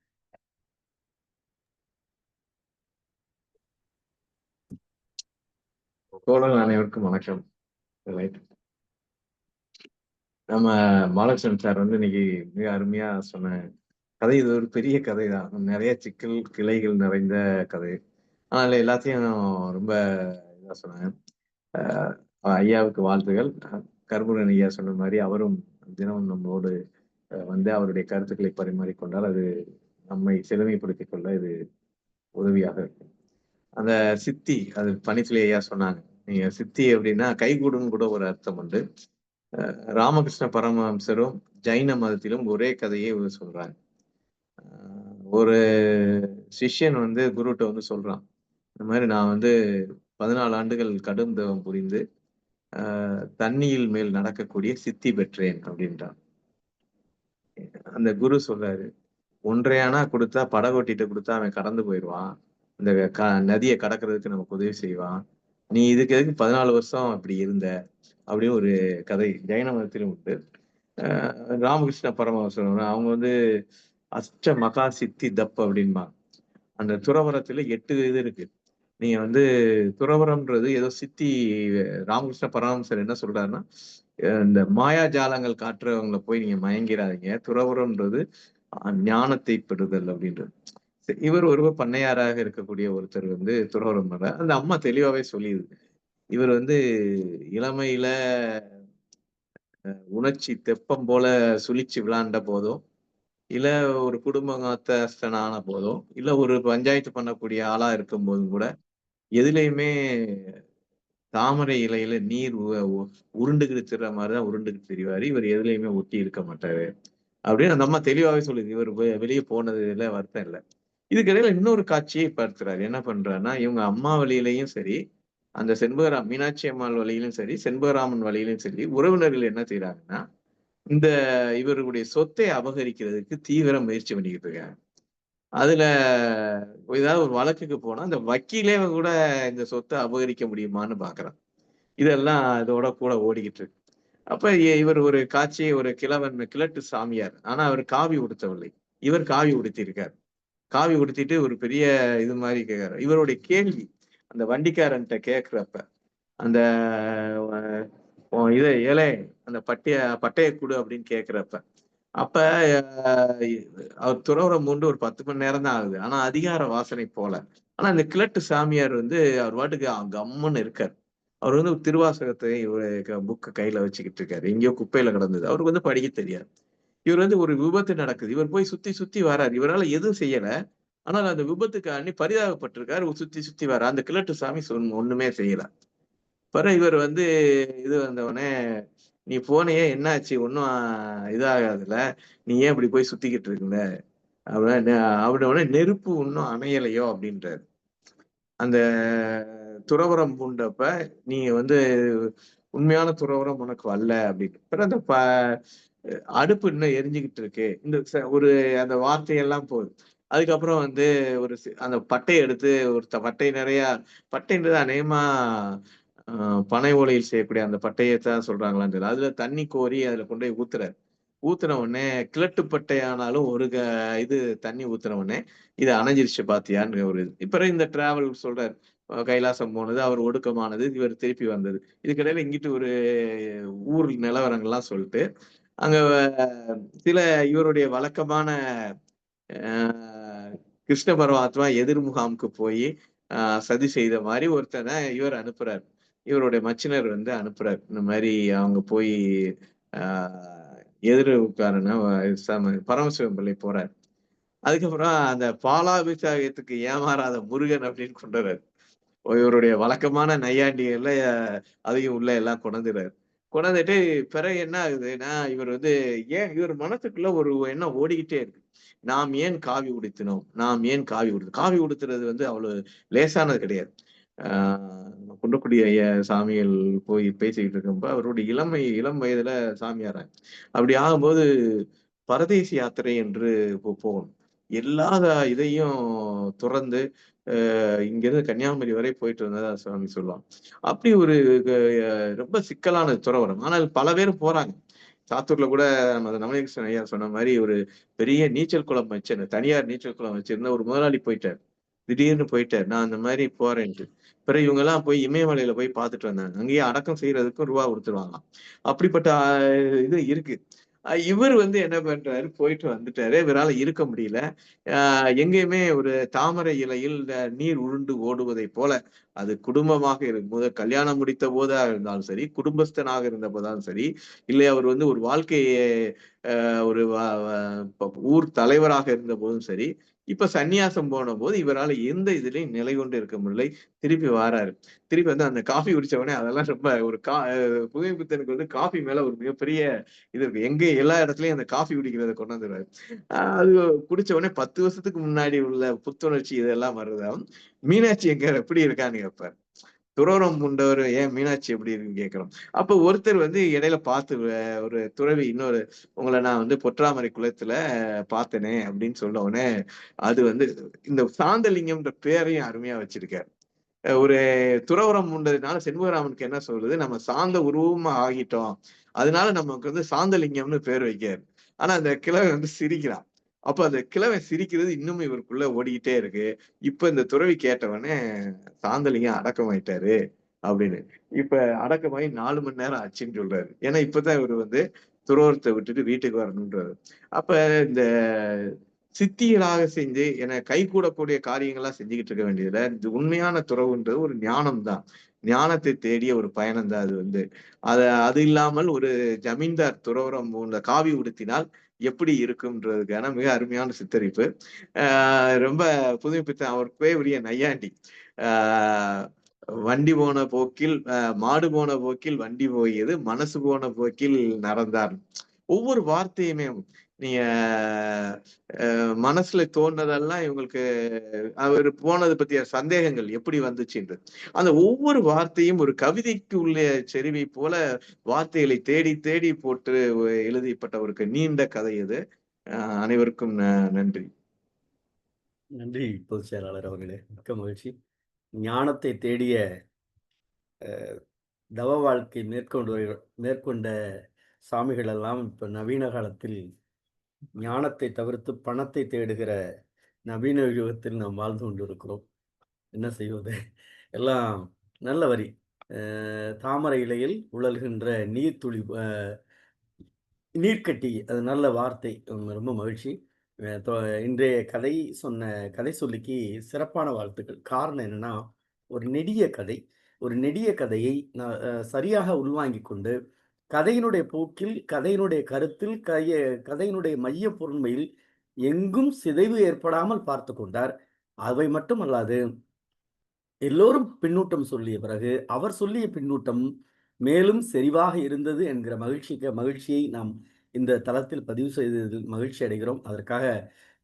தோழர்கள் அனைவருக்கும் வணக்கம். நம்ம பாலகிருஷ்ணன் சார் வந்து இன்னைக்கு மிக அருமையா சொன்ன கதை. இது ஒரு பெரிய கதை தான், நிறைய சிக்கல் கிளைகள் நிறைந்த கதை. ஆனால் எல்லாத்தையும் ரொம்ப இதா சொன்னாங்க. ஐயாவுக்கு வாழ்த்துகள். கருமுருகன் ஐயா சொன்ன மாதிரி அவரும் தினமும் நம்மளோடு வந்து அவருடைய கருத்துக்களை பரிமாறிக்கொண்டால் அது நம்மை செழுமைப்படுத்திக் கொள்ள இது உதவியாக இருக்கும். அந்த சித்தி, அது பனித்துளி ஐயா சொன்னாங்க, நீங்க சித்தி அப்படின்னா கைகூடும் கூட ஒரு அர்த்தம் உண்டு. ராமகிருஷ்ண பரமஹம்சரும் ஜைன மதத்திலும் ஒரே கதையே சொல்றாங்க. ஒரு சிஷ்யன் வந்து குருட்ட வந்து சொல்றான், இந்த மாதிரி நான் வந்து 14 ஆண்டுகள் கடும் தவம் புரிந்து தண்ணியில் மேல் நடக்கக்கூடிய சித்தி பெற்றேன் அப்படின்றான். அந்த குரு சொல்றாரு, 1.5 அணா கொடுத்தா படகோட்டிட்டு கொடுத்தா அவன் கடந்து போயிடுவான், இந்த நதியை கடக்கிறதுக்கு நமக்கு உதவி செய்வான், நீ இதுக்கு எதுக்கு 14 வருஷம் அப்படி இருந்த அப்படின்னு ஒரு கதை ஜைன மதத்திலும் உண்டு. ராமகிருஷ்ண பரமஹம்சர் அவங்க வந்து அஷ்ட மகா சித்தி தப் அப்படின்பாங்க. அந்த துறவரத்துல 8 இது இருக்கு. நீங்க வந்து துறவரம்ன்றது ஏதோ சித்தி. ராமகிருஷ்ண பரமஹம்சர் என்ன சொல்றாருன்னா, இந்த மாயாஜாலங்கள் காட்டுறவங்களை போய் நீங்க மயங்கிறாதீங்க, துறவரம்ன்றது ஞானத்தை பெறுதல் அப்படின்றது. இவர் ஒருவர் பண்ணையாராக இருக்கக்கூடிய ஒருத்தர் வந்து துறவரம் பண்ற. அந்த அம்மா தெளிவாவே சொல்லிடுது, இவர் வந்து இளமையில உணர்ச்சி தெப்பம் போல சுழிச்சு விளையாண்ட போதும், இல்ல ஒரு குடும்பஸ்தனான போதும், இல்ல ஒரு பஞ்சாயத்து பண்ணக்கூடிய ஆளா இருக்கும் போதும் கூட எதுலையுமே தாமரை இலையில நீர் உருண்டுகிட்டு திரிற மாதிரிதான் உருண்டுகிட்டு திரிவாரு, இவர் எதுலையுமே ஒட்டி இருக்க மாட்டாரு அப்படின்னு அந்த அம்மா தெளிவாவே சொல்லுது. இவர் வெளியே போனதுல வருத்தம் இல்லை. இதுக்கிடையில இன்னொரு காட்சியை பார்க்கிறாரு. என்ன பண்றாருன்னா, இவங்க அம்மா வழியிலையும் சரி, அந்த செண்பகராம் மீனாட்சி அம்மாள் வழியிலும் சரி, செண்பகராமன் வழியிலும் சரி, உறவினர்கள் என்ன செய்யறாங்கன்னா, இந்த இவருடைய சொத்தை அபகரிக்கிறதுக்கு தீவிர முயற்சி பண்ணிக்கிட்டு இருக்காங்க. அதுல ஏதாவது ஒரு வழக்குக்கு போனா அந்த வக்கீலே கூட இந்த சொத்தை அபகரிக்க முடியுமான்னு பாக்குறான். இதெல்லாம் இதோட கூட ஓடிக்கிட்டு இருக்கு. அப்ப இவர் ஒரு காட்சியை, ஒரு கிழட்டு சாமியார், ஆனா அவர் காவி உடுத்தவில்லை, இவர் காவி உடுத்திருக்காரு. காவி உடுத்திட்டு ஒரு பெரிய இது மாதிரி கேட்கிறாரு. இவருடைய கேள்வி அந்த வண்டிக்காரன்ட்ட கேட்கிறப்ப, அந்த இதை ஏழை அந்த பட்டைய கொடு அப்படின்னு கேட்கிறப்ப, அப்ப அவர் துறவரம் மூண்டு ஒரு 10 மணி நேரம் தான் ஆகுது, ஆனா அதிகார வாசனை போல. ஆனா இந்த கிழட்டு சாமியார் வந்து அவர் பாட்டுக்கு கம்முன்னு இருக்காரு. அவர் வந்து திருவாசகத்தை புக்கை கையில வச்சுக்கிட்டு இருக்காரு. எங்கேயோ குப்பையில கிடந்தது, அவருக்கு வந்து படிக்க தெரியாது. இவர் வந்து ஒரு விபத்து நடக்குது, இவர் போய் சுத்தி சுத்தி வர்றாரு, இவரால் எதுவும் செய்யல. ஆனால் அந்த விபத்துக்காண்டி பரிதாபப்பட்டிருக்காரு. சுத்தி சுத்தி வர அந்த கிழட்டு சாமி ஒண்ணுமே செய்யல. பிறகு இவர் வந்து இது வந்தவொடனே, நீ போனியே என்னாச்சு? ஒன்னும் இதாகாதுல்ல. நீ ஏன் இப்படி போய் சுத்திக்கிட்டு இருக்குல்ல? அப்படின்னோடனே நெருப்பு இன்னும் அணையலையோ அப்படின்றாரு. அந்த துறவறம் பூண்டப்ப நீ வந்து உண்மையான துறவறம் உனக்கு வரல அப்படின்னு. பிறகு அந்த அடுப்பு இன்னும் எரிஞ்சுக்கிட்டு இருக்கு. இந்த ஒரு அந்த வார்த்தையெல்லாம் போகுது. அதுக்கப்புறம் வந்து ஒரு அந்த பட்டையை எடுத்து ஒரு பட்டை நிறைய பட்டைன்றது அநேகமா பனை ஓலையில் செய்யக்கூடிய அந்த பட்டையை தான் சொல்றாங்களான்னு தெரியல. அதுல தண்ணி கோரி அதுல கொண்டு போய் ஊத்துறாரு. ஊத்துன உடனே கிழட்டு பட்டையானாலும் ஒரு இது தண்ணி ஊத்துன உடனே இது அணைஞ்சிருச்சு பாத்தியான்னு ஒரு இது. இப்ப இந்த டிராவல் சொல்றாரு. கைலாசம் போனது, அவர் ஒடுக்கமானது, இவர் திருப்பி வந்தது. இதுக்கிடையில இங்கிட்டு ஒரு ஊர் நிலவரங்கள்லாம் சொல்லிட்டு அங்க சில இவருடைய வழக்கமான கிருஷ்ண பரமாத்மா எதிர் முகாமுக்கு போய் சதி செய்த மாதிரி ஒருத்தனை இவர் அனுப்புறாரு. இவருடைய மச்சினர் வந்து அனுப்புறாரு. இந்த மாதிரி அவங்க போய் எதிர்காரன பரமசிவம் பிள்ளை போறாரு. அதுக்கப்புறம் அந்த பாலாபிஷேகத்துக்கு ஏமாறாத முருகன் அப்படின்னு கொண்டுறாரு. இவருடைய வழக்கமான நையாண்டிகள்ல அதையும் உள்ள எல்லாம் கொண்டுறாரு. கொண்டாந்துட்டு பிறகு என்ன ஆகுதுன்னா, இவர் வந்து இவர் மனசுக்குள்ள ஒரு எண்ணம் ஓடிக்கிட்டே இருக்கு. நாம் ஏன் காவி உடுத்தினோம்? நாம் ஏன் காவி காவி உடுத்துறது வந்து அவ்வளவு லேசானது கிடையாது. குன்றக்குடி ஐயா சாமிகள் போய் பேசிக்கிட்டு இருக்கப்ப அவருடைய இளம் வயதுல சாமியாராங்க. அப்படி ஆகும்போது பரதேசி யாத்திரை என்று போகணும். எல்லா இதையும் துறந்து இங்கிருந்து கன்னியாகுமரி வரை போயிட்டு வந்ததா சாமி சொல்லுவாங்க. அப்படி ஒரு ரொம்ப சிக்கலான துறவரம். ஆனால் பல பேர் போறாங்க. சாத்தூர்ல கூட நவநீகிருஷ்ணன் ஐயா சொன்ன மாதிரி ஒரு பெரிய நீச்சல் குளம் வச்சு தனியார் நீச்சல் குளம் வச்சிருந்த ஒரு முதலாளி போயிட்டார். திடீர்னு போயிட்டார். நான் அந்த மாதிரி போறேன்ட்டு. பிறகு இவங்க எல்லாம் போய் இமயமலையில போய் பார்த்துட்டு வந்தாங்க. அங்கேயே அடக்கம் செய்யறதுக்கும் ரூபா கொடுத்துருவாங்களாம். அப்படிப்பட்ட இது இருக்கு. இவர் வந்து என்ன பண்றாரு, போயிட்டு வந்துட்டாரு. இவரால இருக்க முடியல. எங்கேயுமே ஒரு தாமரை இலையில் நீர் உருண்டு ஓடுவதை போல அது குடும்பமாக இருக்கும் கல்யாணம் முடித்த போதா இருந்தாலும் சரி, குடும்பஸ்தனாக இருந்த போதாலும் சரி, இல்லை அவர் வந்து ஒரு வாழ்க்கையை ஒரு ஊர் தலைவராக இருந்த போதும் சரி, இப்ப சன்னியாசம் போன போது இவரால் எந்த இதுலயும் நிலை கொண்டு இருக்க முடியலை. திருப்பி வாராரு. திருப்பி வந்து அந்த காஃபி குடிச்ச உடனே அதெல்லாம் ரொம்ப ஒரு புதுமைப்பித்தனுக்கு வந்து காஃபி மேல ஒரு மிகப்பெரிய இது இருக்கு. எங்க எல்லா இடத்துலயும் அந்த காஃபி குடிக்கிறத கொண்டு வந்துடுறாரு. அது குடிச்ச உடனே 10 வருஷத்துக்கு முன்னாடி உள்ள புத்துணர்ச்சி இதெல்லாம் வருதாம். மீனாட்சி எங்க எப்படி இருக்கான்னு கேட்பார். துறவரம் கொண்டவர் ஏன் மீனாட்சி எப்படி இருக்குன்னு கேட்கிறோம். அப்ப ஒருத்தர் வந்து இடையில பார்த்து ஒரு துறவி இன்னொரு உங்களை நான் வந்து பொற்றாமரை குளத்துல பார்த்தனே அப்படின்னு சொன்ன உடனே அது வந்து இந்த சாந்தலிங்கம்ன்ற பேரையும் அருமையா வச்சிருக்காரு. ஒரு துறவரம் உண்டதுனால செண்பகராமனுக்கு என்ன சொல்றது, நம்ம சாந்த உருவமா ஆகிட்டோம், அதனால நமக்கு வந்து சாந்தலிங்கம்னு பேர் வைக்காரு. ஆனா அந்த கிழவை வந்து சிரிக்கிறான். அப்ப அந்த கிழவை சிரிக்கிறது இன்னும் இவருக்குள்ள ஓடிக்கிட்டே இருக்கு. இப்ப இந்த துறவி கேட்டவனே சாந்தலிங்கம் அடக்கமாயிட்டாரு அப்படின்னு. இப்ப அடக்கமாயி 4 மணி நேரம் ஆச்சுன்னு சொல்றாரு. ஏன்னா இப்பதான் இவர் வந்து துறவரத்தை விட்டுட்டு வீட்டுக்கு வரணுன்றாரு. அப்ப இந்த சித்திகளாக செஞ்சு என கை கூடக்கூடிய காரியங்கள்லாம் செஞ்சுக்கிட்டு இருக்க வேண்டியதுல இந்த உண்மையான துறவுன்றது ஒரு ஞானம் தான். ஞானத்தை தேடிய ஒரு பயணம் தான் அது வந்து. அது இல்லாமல் ஒரு ஜமீன்தார் துறவரம் இந்த காவி உடுத்தினால் எப்படி இருக்கும்ன்றதுக்கான மிக அருமையான சித்தரிப்பு. ரொம்ப புதுமைப்பித்தன் அவர் உரிய நையாண்டி. வண்டி போன போக்கில் மாடு போன போக்கில் வண்டி போகியது, மனசு போன போக்கில் நடந்தார். ஒவ்வொரு வார்த்தையுமே நீங்க மனசுல தோன்றதெல்லாம் இவங்களுக்கு அவர் போனது பத்திய சந்தேகங்கள் எப்படி வந்துச்சுன்றது அந்த ஒவ்வொரு வார்த்தையும் ஒரு கவிதைக்கு உள்ள செறிவை போல வார்த்தைகளை தேடி தேடி போட்டு எழுதப்பட்ட ஒரு நீண்ட கதை இது. அனைவருக்கும் நன்றி. நன்றி பொதுச் செயலாளர் அவர்களே, மிக்க மகிழ்ச்சி. ஞானத்தை தேடிய தவ வாழ்க்கை மேற்கொண்ட சாமிகள் எல்லாம் இப்ப நவீன காலத்தில் ஞானத்தை தவிர்த்து பணத்தை தேடுகிற நவீன யுகத்தில் நாம் வாழ்ந்து கொண்டிருக்கிறோம். என்ன செய்வது? எல்லாம் நல்ல வரி. தாமரை இலையில் உழல்கின்ற நீர்த்துளி, நீர்க்கட்டி, அது நல்ல வார்த்தை. ரொம்ப மகிழ்ச்சி. இன்றைய கதை சொல்லிக்கு சிறப்பான வாழ்த்துக்கள். காரணம் என்னன்னா, ஒரு நெடிய கதையை சரியாக உள்வாங்கிக் கொண்டு கதையினுடைய போக்கில், கதையினுடைய கருத்தில், கதையினுடைய மைய பொருண்மையில் எங்கும் சிதைவு ஏற்படாமல் பார்த்து கொண்டார். அவை மட்டுமல்லாது எல்லோரும் பின்னூட்டம் சொல்லிய பிறகு அவர் சொல்லிய பின்னூட்டம் மேலும் செறிவாக இருந்தது என்கிற மகிழ்ச்சியை நாம் இந்த தளத்தில் பதிவு செய்ததில் மகிழ்ச்சி அடைகிறோம். அதற்காக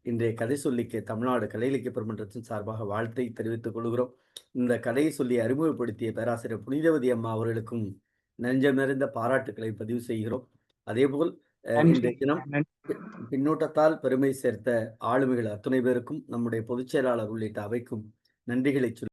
இன்றைய கதை சொல்லிக்கு தமிழ்நாடு கலை இலக்கிய பெருமன்றத்தின் சார்பாக வாழ்த்தை தெரிவித்துக் கொள்கிறோம். இந்த கதையை சொல்லி அறிமுகப்படுத்திய பேராசிரியர் புனிதவதி அம்மா அவர்களுக்கும் நெஞ்சம் நிறைந்த பாராட்டுக்களை பதிவு செய்கிறோம். அதேபோல் இன்றைய தினம் பின்னூட்டத்தால் பெருமை சேர்த்த ஆளுமைகள் அத்துணை பேருக்கும் நம்முடைய பொதுச் செயலாளர் உள்ளிட்ட அவைக்கும் நன்றிகளை